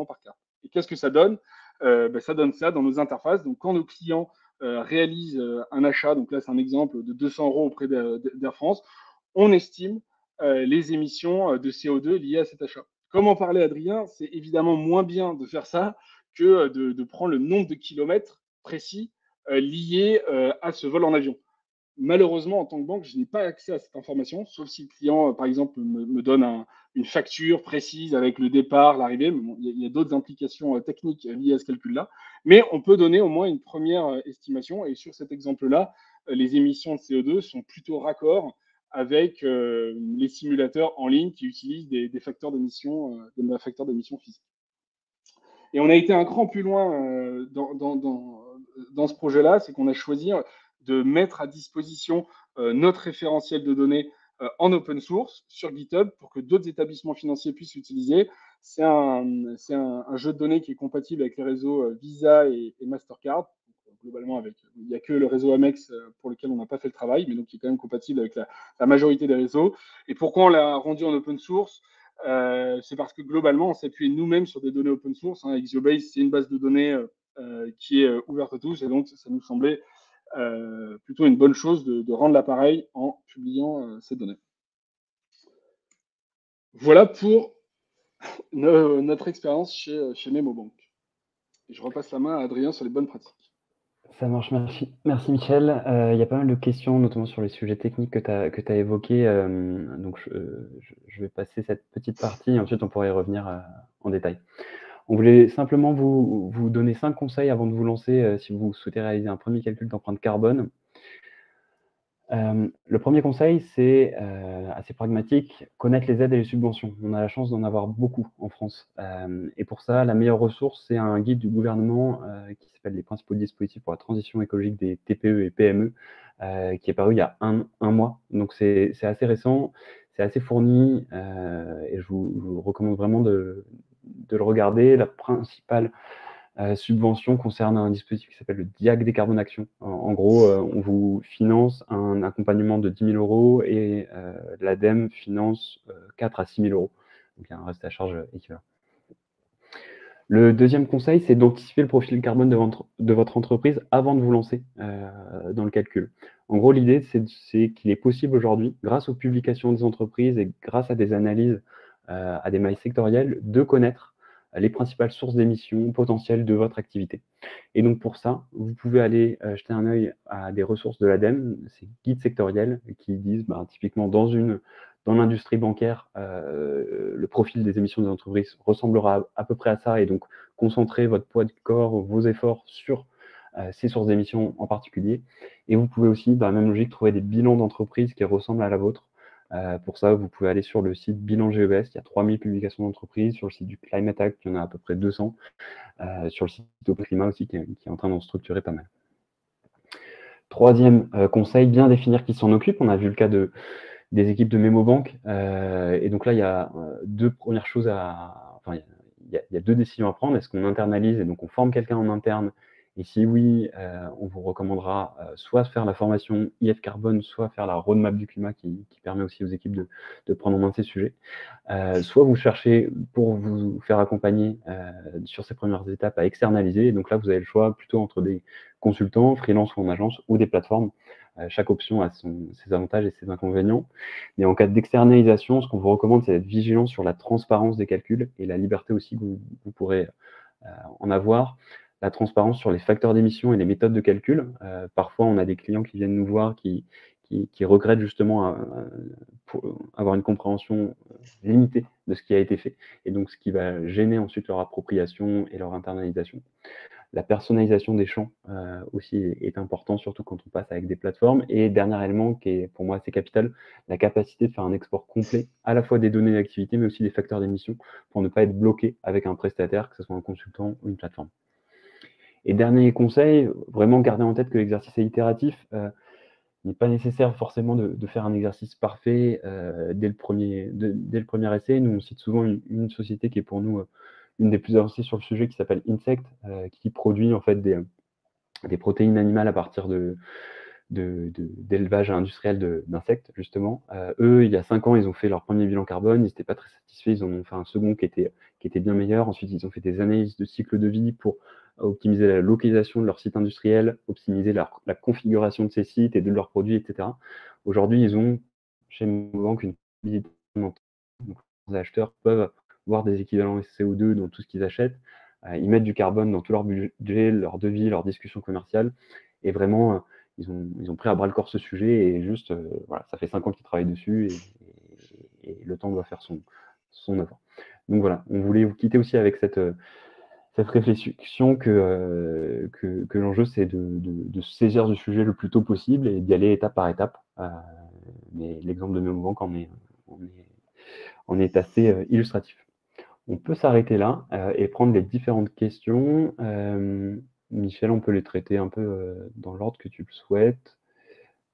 par carte. Et qu'est-ce que ça donne? Ça donne ça dans nos interfaces. Donc, quand nos clients réalisent un achat, donc là, c'est un exemple de 200 euros auprès d'Air France, on estime les émissions de CO2 liées à cet achat. Comme en parlait Adrien, c'est évidemment moins bien de faire ça que de prendre le nombre de kilomètres précis liés à ce vol en avion. Malheureusement, en tant que banque, je n'ai pas accès à cette information, sauf si le client, par exemple, me donne une facture précise avec le départ, l'arrivée. Bon, il y a d'autres implications techniques liées à ce calcul-là. Mais on peut donner au moins une première estimation. Et sur cet exemple-là, les émissions de CO2 sont plutôt raccords avec les simulateurs en ligne qui utilisent des facteurs d'émission physiques. Et on a été un cran plus loin dans ce projet-là, c'est qu'on a choisi de mettre à disposition notre référentiel de données en open source sur GitHub pour que d'autres établissements financiers puissent l'utiliser. C'est un jeu de données qui est compatible avec les réseaux Visa et Mastercard. Globalement, il n'y a que le réseau Amex pour lequel on n'a pas fait le travail, mais donc qui est quand même compatible avec la majorité des réseaux. Et pourquoi on l'a rendu en open source? C'est parce que globalement, on s'appuie nous-mêmes sur des données open source. Exiobase, c'est une base de données qui est ouverte à tous, et donc ça nous semblait plutôt une bonne chose de rendre l'appareil en publiant ces données. Voilà pour notre expérience chez MemoBank. Et je repasse la main à Adrien sur les bonnes pratiques. Ça marche, merci. Merci Michel. Il y a pas mal de questions, notamment sur les sujets techniques que tu as évoqués. Donc je vais passer cette petite partie et ensuite on pourrait y revenir en détail. On voulait simplement vous donner 5 conseils avant de vous lancer si vous souhaitez réaliser un premier calcul d'empreinte carbone. Le premier conseil, c'est assez pragmatique, connaître les aides et les subventions. On a la chance d'en avoir beaucoup en France. Et pour ça, la meilleure ressource, c'est un guide du gouvernement qui s'appelle «Les principaux dispositifs pour la transition écologique des TPE et PME», qui est paru il y a un mois. Donc c'est assez récent, c'est assez fourni, et je vous recommande vraiment de le regarder. La principale subvention concerne un dispositif qui s'appelle le DIAC Décarbonation. En gros, on vous finance un accompagnement de 10 000 € et l'ADEME finance 4 à 6 000 €. Donc il y a un reste à charge équivalent. Le deuxième conseil, c'est d'anticiper le profil carbone de votre entreprise avant de vous lancer dans le calcul. En gros, l'idée, c'est qu'il est possible aujourd'hui, grâce aux publications des entreprises et grâce à des analyses, à des mailles sectorielles, de connaître les principales sources d'émissions potentielles de votre activité. Et donc pour ça, vous pouvez aller jeter un œil à des ressources de l'ADEME, ces guides sectoriels qui disent typiquement dans l'industrie bancaire, le profil des émissions des entreprises ressemblera à peu près à ça, et donc concentrer votre poids de corps, vos efforts sur ces sources d'émissions en particulier. Et vous pouvez aussi, dans la même logique, trouver des bilans d'entreprises qui ressemblent à la vôtre. Pour ça, vous pouvez aller sur le site Bilan GES, il y a 3000 publications d'entreprises. Sur le site du Climate Act, il y en a à peu près 200. Sur le site Climat aussi, qui est en train d'en structurer pas mal. Troisième conseil, bien définir qui s'en occupe. On a vu le cas des équipes de MemoBank. Et donc là, il y a deux premières choses il y a deux décisions à prendre. Est-ce qu'on internalise et donc on forme quelqu'un en interne? Et si oui, on vous recommandera soit faire la formation IF Carbone, soit faire la roadmap du climat qui permet aussi aux équipes de prendre en main ces sujets. Soit vous cherchez, pour vous faire accompagner sur ces premières étapes, à externaliser. Et donc là, vous avez le choix plutôt entre des consultants, freelance ou en agence, ou des plateformes. Chaque option a ses avantages et ses inconvénients. Mais en cas d'externalisation, ce qu'on vous recommande, c'est d'être vigilant sur la transparence des calculs et la liberté aussi que vous pourrez en avoir. La transparence sur les facteurs d'émission et les méthodes de calcul. Parfois, on a des clients qui viennent nous voir qui regrettent justement pour avoir une compréhension limitée de ce qui a été fait, et donc ce qui va gêner ensuite leur appropriation et leur internalisation. La personnalisation des champs aussi est important, surtout quand on passe avec des plateformes. Et dernier élément qui est pour moi assez capital, la capacité de faire un export complet, à la fois des données d'activité, mais aussi des facteurs d'émission, pour ne pas être bloqué avec un prestataire, que ce soit un consultant ou une plateforme. Et dernier conseil, vraiment garder en tête que l'exercice est itératif. Il n'est pas nécessaire forcément de faire un exercice parfait dès le premier essai. Nous, on cite souvent une société qui est pour nous une des plus avancées sur le sujet, qui s'appelle Insect, qui produit en fait des protéines animales à partir d'élevage industriel d'insectes, justement. Eux, il y a 5 ans, ils ont fait leur premier bilan carbone, ils n'étaient pas très satisfaits, ils en ont fait un second qui était bien meilleur. Ensuite, ils ont fait des analyses de cycle de vie pour optimiser la localisation de leur site industriel, optimiser la configuration de ces sites et de leurs produits, etc. Aujourd'hui, ils ont, chez MemoBank, une visibilité. Donc, les acheteurs peuvent voir des équivalents CO2 dans tout ce qu'ils achètent. Ils mettent du carbone dans tout leur budget, leur devis, leur discussion commerciale. Et vraiment, ils ont pris à bras le corps ce sujet, et juste, voilà, ça fait 5 ans qu'ils travaillent dessus, et le temps doit faire son œuvre. Donc voilà, on voulait vous quitter aussi avec cette réflexion que l'enjeu, c'est de se saisir du sujet le plus tôt possible et d'y aller étape par étape. Mais l'exemple de MemoBank en est assez illustratif. On peut s'arrêter là et prendre les différentes questions. Michel, on peut les traiter un peu dans l'ordre que tu le souhaites.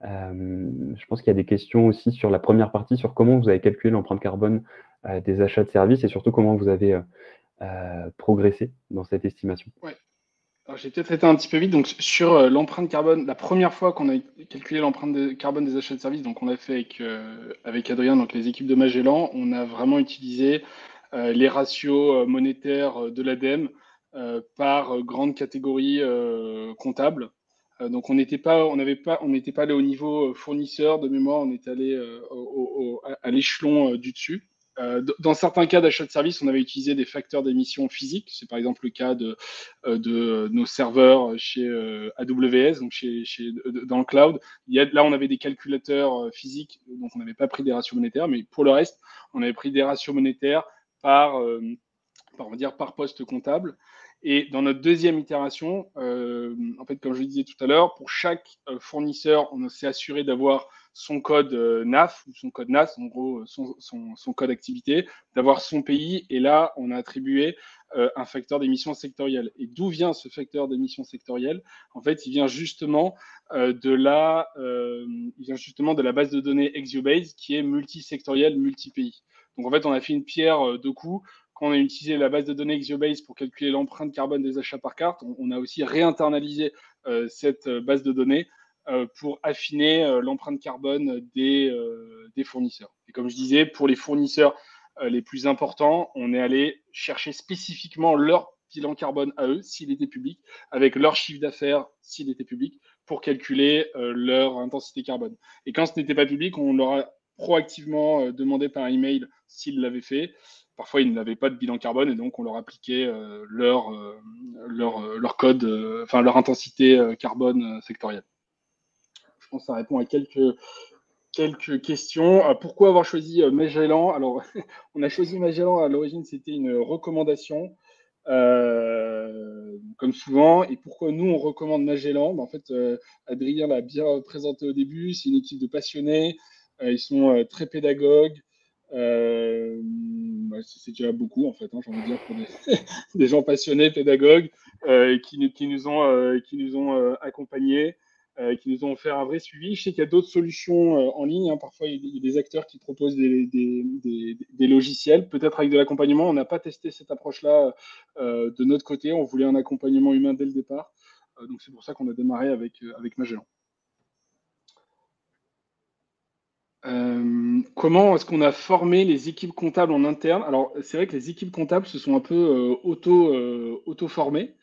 Je pense qu'il y a des questions aussi sur la première partie, sur comment vous avez calculé l'empreinte carbone des achats de services, et surtout comment vous avez progressé dans cette estimation. Ouais. Alors, j'ai peut-être été un petit peu vite. Donc, sur l'empreinte carbone, la première fois qu'on a calculé l'empreinte carbone des achats de services, donc on l'a fait avec Adrien, donc les équipes de Magellan, on a vraiment utilisé les ratios monétaires de l'ADEME par grande catégorie comptable. Donc on n'était pas allé au niveau fournisseur de mémoire, on est allé à l'échelon du dessus. Dans certains cas d'achat de service, on avait utilisé des facteurs d'émission physiques. C'est par exemple le cas de nos serveurs chez AWS, donc dans le cloud. Là, on avait des calculateurs physiques, donc on n'avait pas pris des ratios monétaires, mais pour le reste, on avait pris des ratios monétaires on va dire, par poste comptable. Et dans notre deuxième itération, en fait, comme je le disais tout à l'heure, pour chaque fournisseur, on s'est assuré d'avoir son code NAF ou son code NAS, en gros son code activité, d'avoir son pays. Et là, on a attribué un facteur d'émission sectorielle. Et d'où vient ce facteur d'émission sectorielle? En fait, il vient justement de la base de données ExioBase qui est multisectorielle, multi-pays. Donc en fait, on a fait une pierre deux coups. Quand on a utilisé la base de données ExioBase pour calculer l'empreinte carbone des achats par carte, on a aussi réinternalisé cette base de données pour affiner l'empreinte carbone des fournisseurs. Et comme je disais, pour les fournisseurs les plus importants, on est allé chercher spécifiquement leur bilan carbone à eux, s'il était public, avec leur chiffre d'affaires, s'il était public, pour calculer leur intensité carbone. Et quand ce n'était pas public, on leur a proactivement demandé par email s'ils l'avaient fait. Parfois, ils n'avaient pas de bilan carbone et donc on leur appliquait leur code, enfin leur intensité carbone sectorielle. Je pense que ça répond à quelques questions. Pourquoi avoir choisi Magellan? Alors, on a choisi Magellan à l'origine, c'était une recommandation, comme souvent. Et pourquoi nous, on recommande Magellan? En fait, Adrien l'a bien présenté au début, c'est une équipe de passionnés, ils sont très pédagogues. C'est déjà beaucoup, en fait, j'ai envie de dire, pour des gens passionnés, pédagogues, qui nous ont accompagnés. Qui nous ont offert un vrai suivi. Je sais qu'il y a d'autres solutions en ligne. Parfois, il y a des acteurs qui proposent des logiciels, peut-être avec de l'accompagnement. On n'a pas testé cette approche-là de notre côté. On voulait un accompagnement humain dès le départ. Donc, c'est pour ça qu'on a démarré avec Magellan. Comment est-ce qu'on a formé les équipes comptables en interne? Alors, c'est vrai que les équipes comptables se sont un peu auto-formées.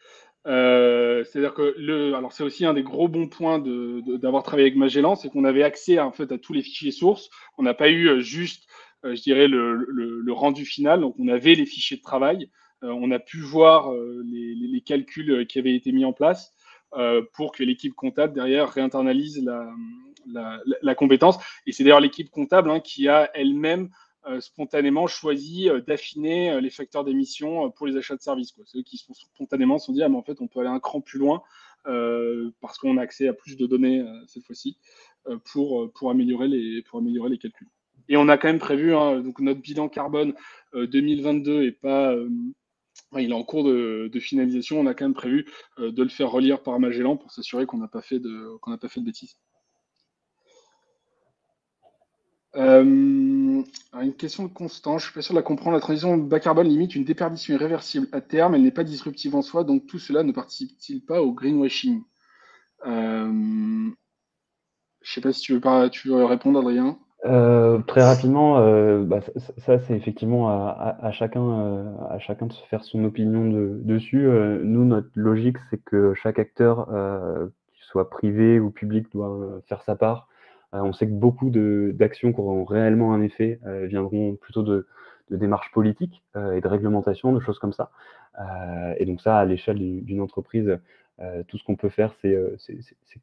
C'est-à-dire que alors c'est aussi un des gros bons points d'avoir travaillé avec Magellan, c'est qu'on avait accès en fait à tous les fichiers sources. On n'a pas eu juste, je dirais, le rendu final. Donc on avait les fichiers de travail. On a pu voir les calculs qui avaient été mis en place pour que l'équipe comptable derrière réinternalise la compétence. Et c'est d'ailleurs l'équipe comptable qui a elle-même spontanément choisi d'affiner les facteurs d'émission pour les achats de services. C'est eux qui spontanément se sont dit, mais en fait, on peut aller un cran plus loin parce qu'on a accès à plus de données cette fois-ci pour améliorer les calculs. Et on a quand même prévu, donc notre bilan carbone 2022 est pas... il est en cours de finalisation. On a quand même prévu de le faire relire par Magellan pour s'assurer qu'on n'a pas fait de bêtises. Une question de Constant, je suis pas sûr de la comprendre. La transition bas carbone limite une déperdition irréversible à terme, elle n'est pas disruptive en soi, donc tout cela ne participe-t-il pas au greenwashing? Je sais pas si tu veux répondre, Adrien. Très rapidement, ça c'est effectivement à chacun de se faire son opinion dessus. Nous, notre logique, c'est que chaque acteur, qu'il soit privé ou public, doit faire sa part. On sait que beaucoup d'actions qui auront réellement un effet viendront plutôt de démarches politiques et de réglementation, de choses comme ça. Et donc ça, à l'échelle d'une entreprise, tout ce qu'on peut faire, c'est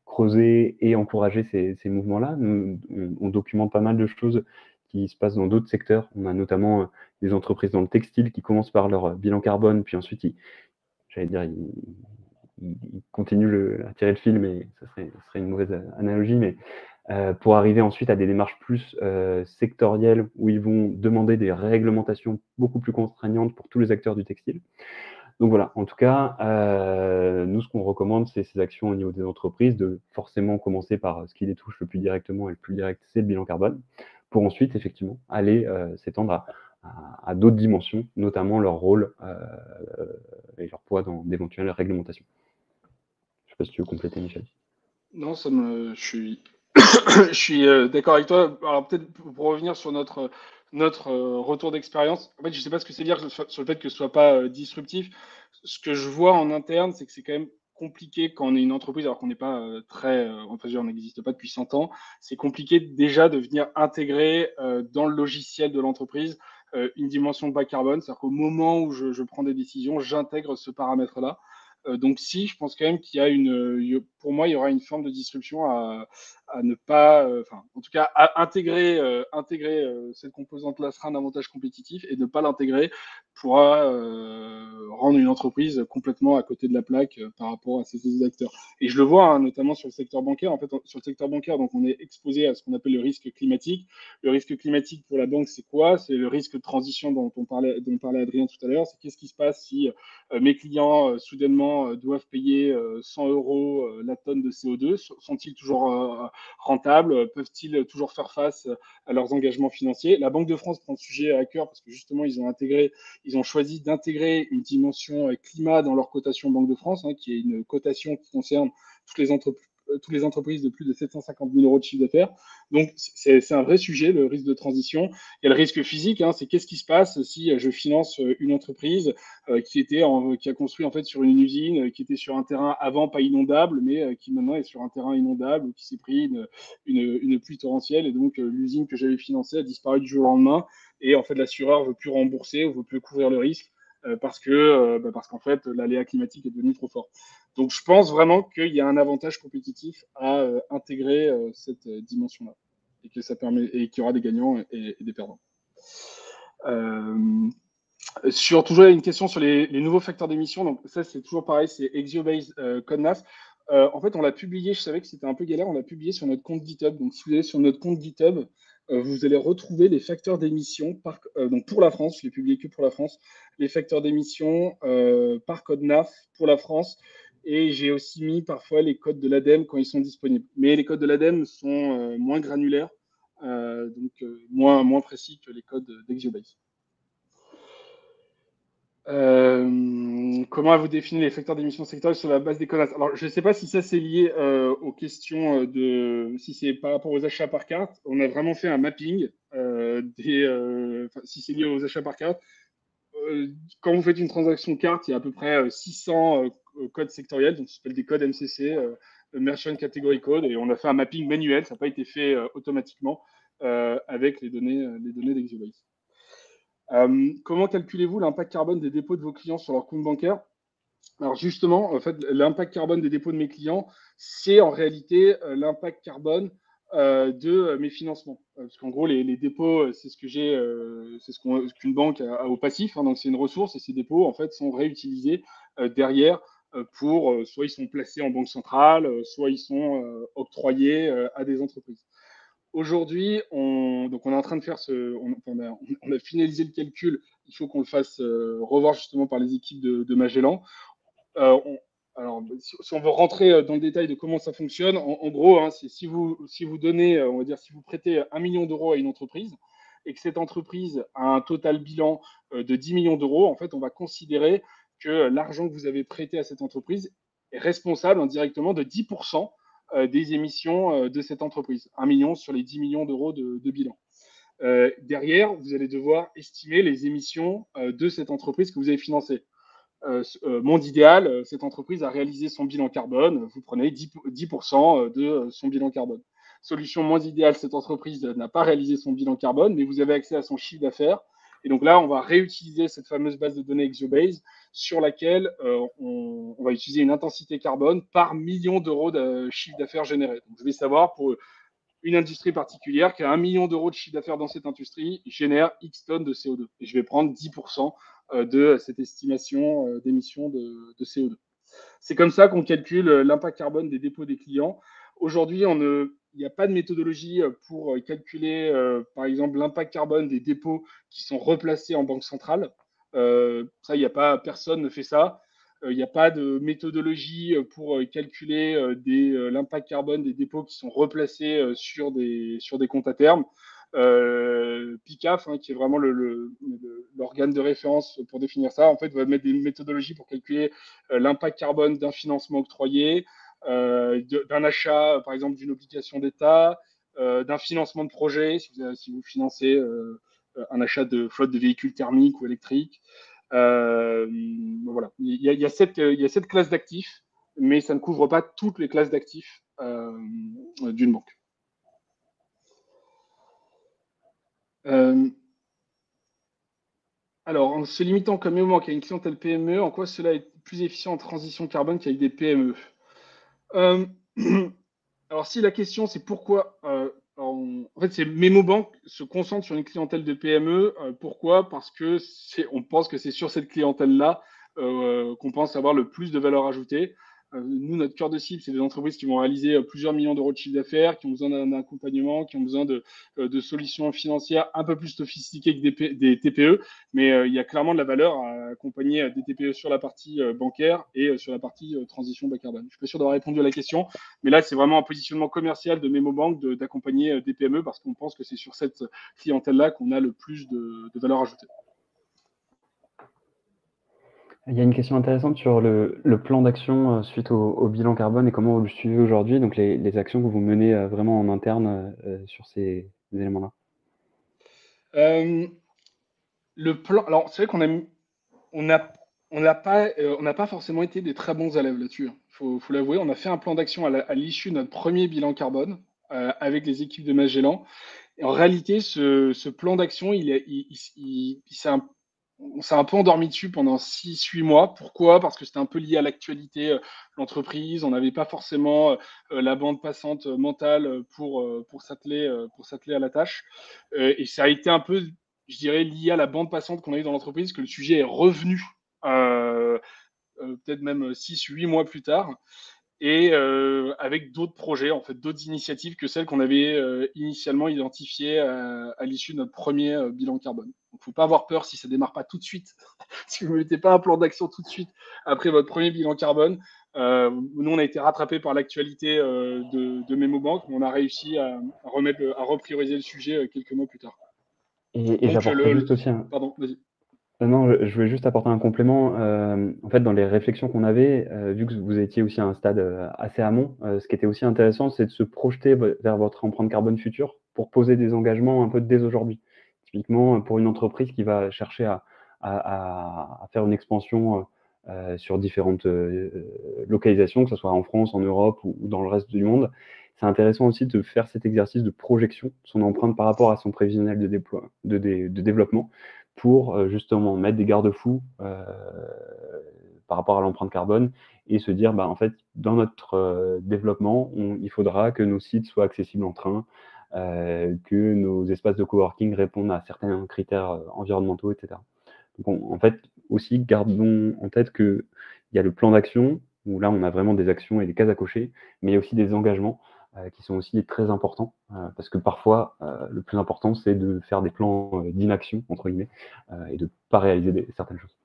creuser et encourager ces mouvements-là. Nous, on documente pas mal de choses qui se passent dans d'autres secteurs. On a notamment des entreprises dans le textile qui commencent par leur bilan carbone, puis ensuite, ils continuent à tirer le fil, mais ça serait une mauvaise analogie, mais pour arriver ensuite à des démarches plus sectorielles où ils vont demander des réglementations beaucoup plus contraignantes pour tous les acteurs du textile. Donc voilà, en tout cas, nous, ce qu'on recommande, c'est ces actions au niveau des entreprises, de forcément commencer par ce qui les touche le plus directement, et le plus direct, c'est le bilan carbone, pour ensuite, effectivement, aller s'étendre à d'autres dimensions, notamment leur rôle et leur poids dans d'éventuelles réglementations. Je ne sais pas si tu veux compléter, Michel. Non, je suis d'accord avec toi. Alors peut-être pour revenir sur notre retour d'expérience. En fait, je ne sais pas ce que c'est dire sur le fait que ce soit pas disruptif. Ce que je vois en interne, c'est que c'est quand même compliqué quand on est une entreprise, alors qu'on n'est pas enfin, on n'existe pas depuis 100 ans. C'est compliqué déjà de venir intégrer dans le logiciel de l'entreprise une dimension de bas carbone. C'est-à-dire qu'au moment où je prends des décisions, j'intègre ce paramètre-là. Donc si, je pense quand même qu'il y a pour moi, il y aura une forme de disruption à ne pas, enfin, en tout cas, à intégrer cette composante-là sera un avantage compétitif et ne pas l'intégrer pourra rendre une entreprise complètement à côté de la plaque par rapport à ces autres acteurs. Et je le vois hein, notamment sur le secteur bancaire. En fait, sur le secteur bancaire, donc on est exposé à ce qu'on appelle le risque climatique. Le risque climatique pour la banque, c'est quoi? C'est le risque de transition dont parlait Adrien tout à l'heure. C'est qu'est-ce qui se passe si mes clients soudainement doivent payer 100 euros la tonne de CO2? Sont-ils toujours rentables? Peuvent-ils toujours faire face à leurs engagements financiers? La Banque de France prend le sujet à cœur parce que justement, ils ont choisi d'intégrer une dimension climat dans leur cotation Banque de France, hein, qui est une cotation qui concerne toutes les entreprises de plus de 750 000 euros de chiffre d'affaires. Donc, c'est un vrai sujet, le risque de transition. Il y a le risque physique, hein, c'est qu'est-ce qui se passe si je finance une entreprise qui a construit en fait sur une usine qui était sur un terrain avant pas inondable, mais qui maintenant est sur un terrain inondable, qui s'est pris une pluie torrentielle, et donc l'usine que j'avais financée a disparu du jour au lendemain, et en fait l'assureur veut plus rembourser ou veut plus couvrir le risque parce qu'en fait l'aléa climatique est devenu trop fort. Donc je pense vraiment qu'il y a un avantage compétitif à intégrer cette dimension-là, et que ça permet et qu'il y aura des gagnants et des perdants. Sur toujours une question sur les nouveaux facteurs d'émission, donc ça c'est toujours pareil, c'est Exiobase CodeNAF. En fait, on l'a publié, je savais que c'était un peu galère, on l'a publié sur notre compte GitHub. Donc si vous allez sur notre compte GitHub, vous allez retrouver les facteurs d'émission donc pour la France, je l'ai publié que pour la France, les facteurs d'émission par CodeNAF pour la France. Et j'ai aussi mis parfois les codes de l'ADEME quand ils sont disponibles. Mais les codes de l'ADEME sont moins granulaires, moins précis que les codes d'Exiobase. Comment avez-vous défini les facteurs d'émission sectorielles sur la base des connasses? Alors, je ne sais pas si ça c'est lié aux questions si c'est par rapport aux achats par carte. On a vraiment fait un mapping si c'est lié aux achats par carte. Quand vous faites une transaction carte, il y a à peu près 600 codes sectoriels, donc ça s'appelle des codes MCC, Merchant Category Code, et on a fait un mapping manuel, ça n'a pas été fait automatiquement avec les données d'Exiobase. Comment calculez-vous l'impact carbone des dépôts de vos clients sur leur compte bancaire? Alors justement, en fait, l'impact carbone des dépôts de mes clients, c'est en réalité l'impact carbone de mes financements. Parce qu'en gros, les dépôts, c'est ce que c'est qu'une banque a au passif, hein, donc c'est une ressource, et ces dépôts, en fait, sont réutilisés derrière pour, soit ils sont placés en banque centrale, soit ils sont octroyés à des entreprises. Aujourd'hui, donc on est en train de faire on a finalisé le calcul. Il faut qu'on le fasse revoir justement par les équipes de Magellan. Euh, on- alors, si on veut rentrer dans le détail de comment ça fonctionne, en gros, hein, c'est si vous donnez, on va dire, si vous prêtez 1 million d'euros à une entreprise et que cette entreprise a un total bilan de 10 millions d'euros, en fait, on va considérer que l'argent que vous avez prêté à cette entreprise est responsable indirectement de 10% des émissions de cette entreprise. 1 million sur les 10 millions d'euros de bilan. Derrière, vous allez devoir estimer les émissions de cette entreprise que vous avez financée. Monde idéal, cette entreprise a réalisé son bilan carbone, vous prenez 10% de son bilan carbone. Solution moins idéale, cette entreprise n'a pas réalisé son bilan carbone, mais vous avez accès à son chiffre d'affaires. Et donc là, on va réutiliser cette fameuse base de données Exiobase sur laquelle on va utiliser une intensité carbone par million d'euros de chiffre d'affaires généré. Donc, je vais savoir pour une industrie particulière qui a 1 million d'euros de chiffre d'affaires dans cette industrie génère X tonnes de CO2. Et je vais prendre 10% de cette estimation d'émissions de CO2. C'est comme ça qu'on calcule l'impact carbone des dépôts des clients. Aujourd'hui, il n'y a pas de méthodologie pour calculer, par exemple, l'impact carbone des dépôts qui sont replacés en banque centrale. Ça, il n'y a pas, personne ne fait ça. Il n'y a pas de méthodologie pour calculer l'impact carbone des dépôts qui sont replacés sur des comptes à terme. PICAF, hein, qui est vraiment l'organe de référence pour définir ça, en fait, va mettre des méthodologies pour calculer l'impact carbone d'un financement octroyé, d'un achat, par exemple, d'une obligation d'État, d'un financement de projet, si vous financez un achat de flotte de véhicules thermiques ou électriques. Voilà, il y a cette classe d'actifs, mais ça ne couvre pas toutes les classes d'actifs d'une banque. Alors, en se limitant comme moment à une clientèle PME, en quoi cela est plus efficient en transition carbone qu'avec des PME? Alors, si la question c'est pourquoi, en fait, c'est Memobank se concentre sur une clientèle de PME. Pourquoi? Parce que on pense que c'est sur cette clientèle-là qu'on pense avoir le plus de valeur ajoutée. Nous, notre cœur de cible, c'est des entreprises qui vont réaliser plusieurs millions d'euros de chiffre d'affaires, qui ont besoin d'un accompagnement, qui ont besoin de solutions financières un peu plus sophistiquées que des TPE. Mais il y a clairement de la valeur à accompagner des TPE sur la partie bancaire et sur la partie transition bas carbone. Je ne suis pas sûr d'avoir répondu à la question, mais là, c'est vraiment un positionnement commercial de Memobank d'accompagner des PME parce qu'on pense que c'est sur cette clientèle-là qu'on a le plus de valeur ajoutée. Il y a une question intéressante sur le plan d'action suite au bilan carbone et comment vous le suivez aujourd'hui, donc les actions que vous menez vraiment en interne sur ces éléments-là. Le plan, alors c'est vrai qu'on a, on n'a pas forcément été des très bons élèves là-dessus. Il faut l'avouer. On a fait un plan d'action à l'issue de notre premier bilan carbone avec les équipes de Magellan. Et en réalité, ce plan d'action, on s'est un peu endormi dessus pendant 6-8 mois. Pourquoi? Parce que c'était un peu lié à l'actualité de l'entreprise. On n'avait pas forcément la bande passante mentale pour s'atteler à la tâche. Et ça a été un peu, je dirais, lié à la bande passante qu'on a eu dans l'entreprise, que le sujet est revenu peut-être même 6-8 mois plus tard et avec d'autres projets, en fait, d'autres initiatives que celles qu'on avait initialement identifiées à l'issue de notre premier bilan carbone. Donc, il ne faut pas avoir peur si ça ne démarre pas tout de suite, si vous ne mettez pas un plan d'action tout de suite après votre premier bilan carbone. Nous, on a été rattrapés par l'actualité de Memobank, mais on a réussi à reprioriser le sujet quelques mois plus tard. Et j'apporterais juste aussi un... Pardon, vas-y. Non, je voulais juste apporter un complément. En fait, dans les réflexions qu'on avait, vu que vous étiez aussi à un stade assez amont, ce qui était aussi intéressant, c'est de se projeter vers votre empreinte carbone future pour poser des engagements un peu dès aujourd'hui. Typiquement, pour une entreprise qui va chercher à faire une expansion sur différentes localisations, que ce soit en France, en Europe ou dans le reste du monde, c'est intéressant aussi de faire cet exercice de projection de son empreinte par rapport à son prévisionnel de développement pour justement mettre des garde-fous par rapport à l'empreinte carbone et se dire, bah, en fait, dans notre développement, il faudra que nos sites soient accessibles en train, que nos espaces de coworking répondent à certains critères environnementaux, etc. Donc, en fait, aussi, gardons en tête qu'il y a le plan d'action, où là, on a vraiment des actions et des cases à cocher, mais il y a aussi des engagements qui sont aussi très importants, parce que parfois, le plus important, c'est de faire des plans d'inaction, entre guillemets, et de ne pas réaliser certaines choses.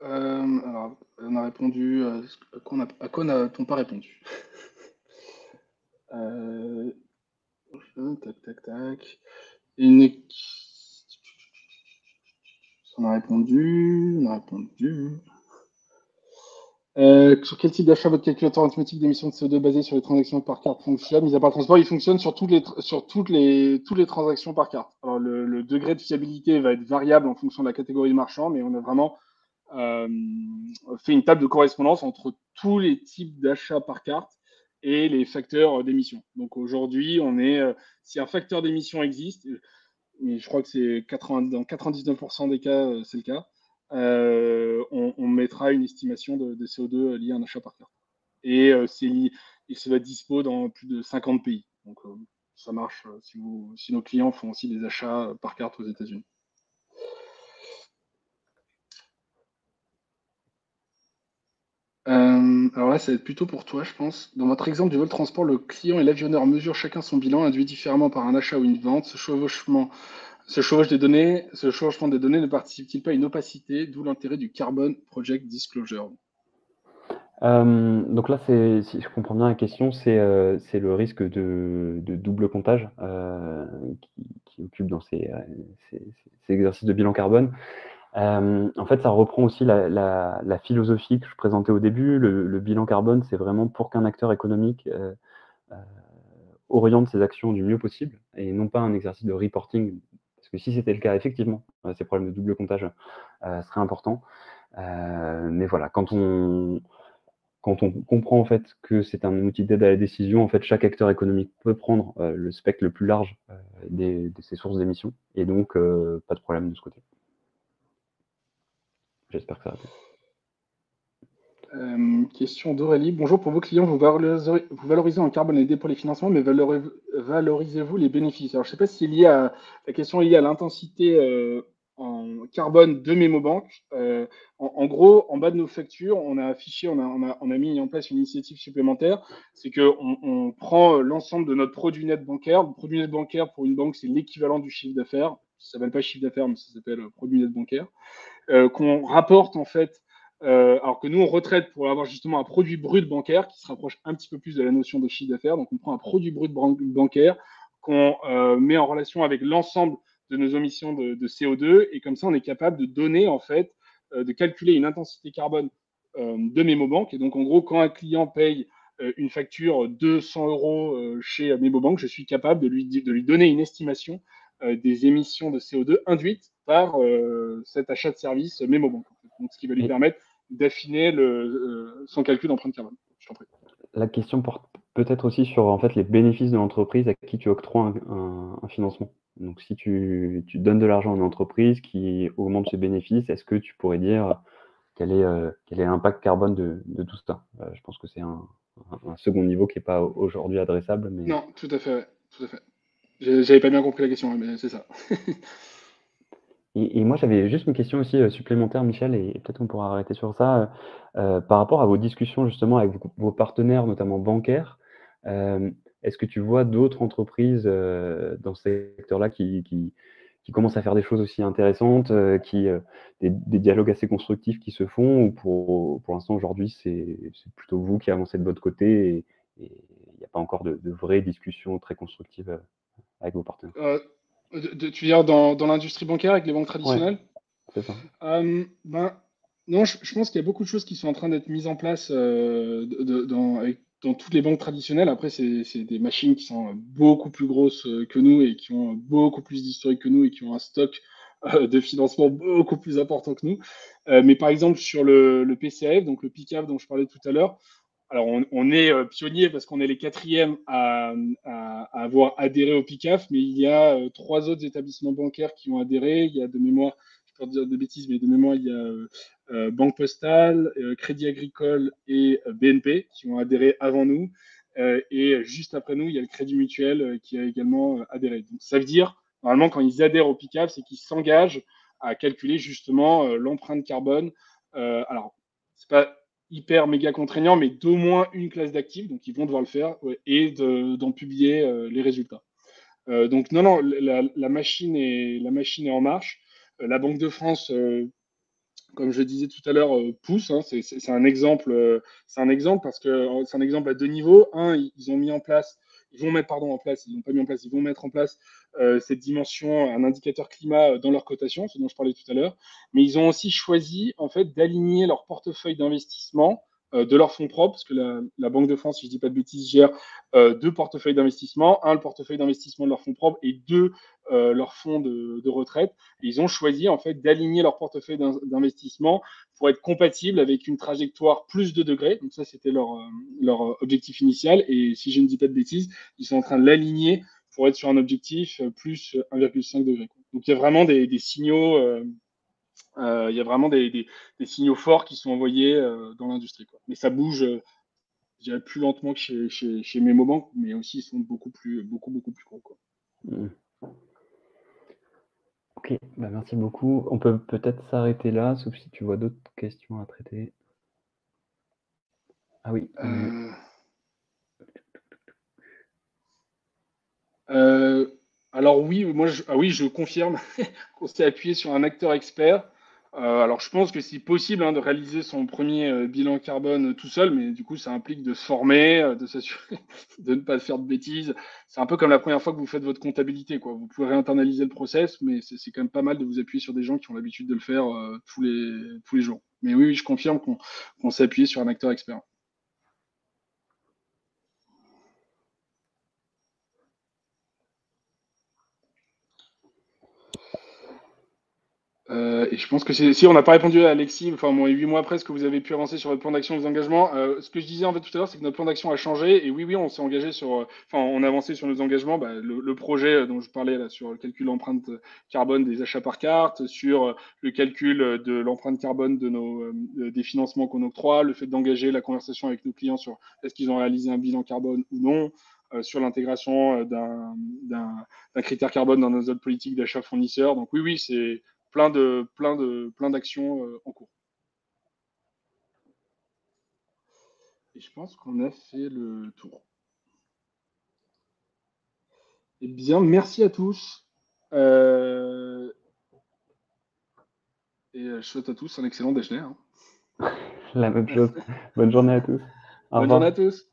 Alors, on a répondu à quoi n'a-t-on pas répondu? Tac, tac, tac. On a répondu. Sur quel type d'achat votre calculateur automatique d'émissions de CO2 basé sur les transactions par carte fonctionne? Mis à part le transport, il fonctionne sur toutes les transactions par carte. Alors, le degré de fiabilité va être variable en fonction de la catégorie de marchand, mais on a vraiment fait une table de correspondance entre tous les types d'achats par carte et les facteurs d'émission. Donc aujourd'hui, si un facteur d'émission existe, et je crois que c'est dans 99% des cas, c'est le cas, on mettra une estimation de CO2 liée à un achat par carte. Et ça va être dispo dans plus de 50 pays. Donc ça marche si nos clients font aussi des achats par carte aux États-Unis. Alors là, ça va être plutôt pour toi, je pense. Dans votre exemple du vol transport, le client et l'avionneur mesurent chacun son bilan induit différemment par un achat ou une vente. Ce chevauchement des données ne participe-t-il pas à une opacité, d'où l'intérêt du Carbon Project Disclosure? Donc là, si je comprends bien la question, c'est le risque de double comptage qui occupe dans ces exercices de bilan carbone. En fait, ça reprend aussi la philosophie que je présentais au début. Le bilan carbone, c'est vraiment pour qu'un acteur économique oriente ses actions du mieux possible et non pas un exercice de reporting. Parce que si c'était le cas, effectivement, ces problèmes de double comptage seraient importants. Mais voilà, quand on comprend en fait que c'est un outil d'aide à la décision, en fait, chaque acteur économique peut prendre le spectre le plus large de ses sources d'émissions et donc pas de problème de ce côté. J'espère que ça répond. Question d'Aurélie. Bonjour, pour vos clients, vous valorisez en carbone aidé pour les financements, mais valorisez-vous les bénéfices? Alors, je ne sais pas si la question est liée à l'intensité en carbone de MemoBank. En gros, en bas de nos factures, on a affiché, on a mis en place une initiative supplémentaire. C'est qu'on prend l'ensemble de notre produit net bancaire. Le produit net bancaire pour une banque, c'est l'équivalent du chiffre d'affaires. Ça s'appelle pas chiffre d'affaires, mais ça s'appelle produit net bancaire. Qu'on rapporte en fait, alors que nous on retraite pour avoir justement un produit brut bancaire qui se rapproche un petit peu plus de la notion de chiffre d'affaires. Donc on prend un produit brut bancaire qu'on met en relation avec l'ensemble de nos émissions de CO2 et comme ça on est capable de donner en fait, de calculer une intensité carbone de MemoBank. Et donc en gros quand un client paye une facture 200 euros chez MemoBank, je suis capable de lui donner une estimation des émissions de CO2 induites par cet achat de service MemoBank. Donc, ce qui va lui Et permettre d'affiner son calcul d'empreinte carbone. Je t'en prie. la question porte peut-être aussi sur en fait, les bénéfices de l'entreprise à qui tu octroies un financement. Donc si tu donnes de l'argent à une entreprise qui augmente ses bénéfices, est-ce que tu pourrais dire quel est l'impact carbone de tout ça? Je pense que c'est un second niveau qui n'est pas aujourd'hui adressable, mais Non, tout à fait, ouais. Tout à fait. J'avais pas bien compris la question, mais c'est ça. Et moi, j'avais juste une question aussi supplémentaire, Michel, et peut-être on pourra arrêter sur ça. Par rapport à vos discussions justement avec vos partenaires, notamment bancaires, est-ce que tu vois d'autres entreprises dans ce secteur-là qui commencent à faire des choses aussi intéressantes, des dialogues assez constructifs qui se font, ou pour l'instant aujourd'hui, c'est plutôt vous qui avancez de votre côté et il n'y a pas encore de vraies discussions très constructives avec vos partenaires? Euh, tu veux dire dans l'industrie bancaire avec les banques Ouais, traditionnelles? c'est ça. Ben, non, je pense qu'il y a beaucoup de choses qui sont en train d'être mises en place dans toutes les banques traditionnelles. Après, c'est des machines qui sont beaucoup plus grosses que nous et qui ont beaucoup plus d'historique que nous et qui ont un stock de financement beaucoup plus important que nous. Mais par exemple, sur le PCAF, donc le PICAF dont je parlais tout à l'heure, alors on est pionnier parce qu'on est les quatrièmes à avoir adhéré au PICAF, mais il y a trois autres établissements bancaires qui ont adhéré. Il y a de mémoire, je peux dire de bêtises, mais de mémoire, il y a Banque Postale, Crédit Agricole et BNP qui ont adhéré avant nous. Et juste après nous, il y a le Crédit Mutuel qui a également adhéré. Donc ça veut dire, normalement, quand ils adhèrent au PICAF, c'est qu'ils s'engagent à calculer justement l'empreinte carbone. Alors, c'est pas hyper méga contraignant, mais d'au moins une classe d'actifs, donc ils vont devoir le faire, ouais, et d'en publier les résultats. Donc non, non, la machine est en marche. La Banque de France, comme je disais tout à l'heure, pousse. Hein, c'est un exemple parce que c'est un exemple à deux niveaux. Un, ils ont mis en place, ils vont mettre pardon en place, ils n'ont pas mis en place, ils vont mettre en place cette dimension, un indicateur climat dans leur cotation, ce dont je parlais tout à l'heure. Mais ils ont aussi choisi en fait d'aligner leur portefeuille d'investissement de leurs fonds propres, parce que la Banque de France, si je ne dis pas de bêtises, gère deux portefeuilles d'investissement, un le portefeuille d'investissement de leurs fonds propres et deux leurs fonds de retraite. Et ils ont choisi en fait d'aligner leur portefeuille d'investissement pour être compatible avec une trajectoire plus de degrés. Donc ça, c'était leur objectif initial. Et si je ne dis pas de bêtises, ils sont en train de l'aligner pour être sur un objectif plus 1,5 degré. Donc il y a vraiment des signaux, il y a vraiment des signaux forts qui sont envoyés dans l'industrie. Mais ça bouge, je dirais, plus lentement que chez MemoBank, mais aussi ils sont beaucoup plus gros. Quoi. Mmh. Ok, bah merci beaucoup. On peut peut-être s'arrêter là, sauf si tu vois d'autres questions à traiter. Ah oui, on a eu. Alors oui, moi, oui, je confirme qu'on s'est appuyé sur un acteur expert Alors, je pense que c'est possible de réaliser son premier bilan carbone tout seul, mais du coup, ça implique de se former, de s'assurer de ne pas faire de bêtises. C'est un peu comme la première fois que vous faites votre comptabilité, quoi. Vous pouvez réinternaliser le process, mais c'est quand même pas mal de vous appuyer sur des gens qui ont l'habitude de le faire tous les jours. Mais oui, oui, je confirme qu'on s'est appuyé sur un acteur expert. Et je pense que si on n'a pas répondu à Alexis, enfin, bon, 8 mois après, est-ce que vous avez pu avancer sur votre plan d'action et vos engagements? Ce que je disais en fait tout à l'heure, c'est que notre plan d'action a changé. Et oui, oui, on s'est engagé enfin, on a avancé sur nos engagements. Bah, le projet dont je parlais là, sur le calcul de l'empreinte carbone des achats par carte, sur le calcul de l'empreinte carbone des financements qu'on octroie, le fait d'engager la conversation avec nos clients sur est-ce qu'ils ont réalisé un bilan carbone ou non, sur l'intégration d'un critère carbone dans nos autres politiques d'achat fournisseurs. Donc oui, oui, c'est plein d'actions en cours. Et je pense qu'on a fait le tour. Eh bien, merci à tous. Et je souhaite à tous un excellent déjeuner. La même chose. Bonne journée à tous. Au Bonne journée à revoir. tous.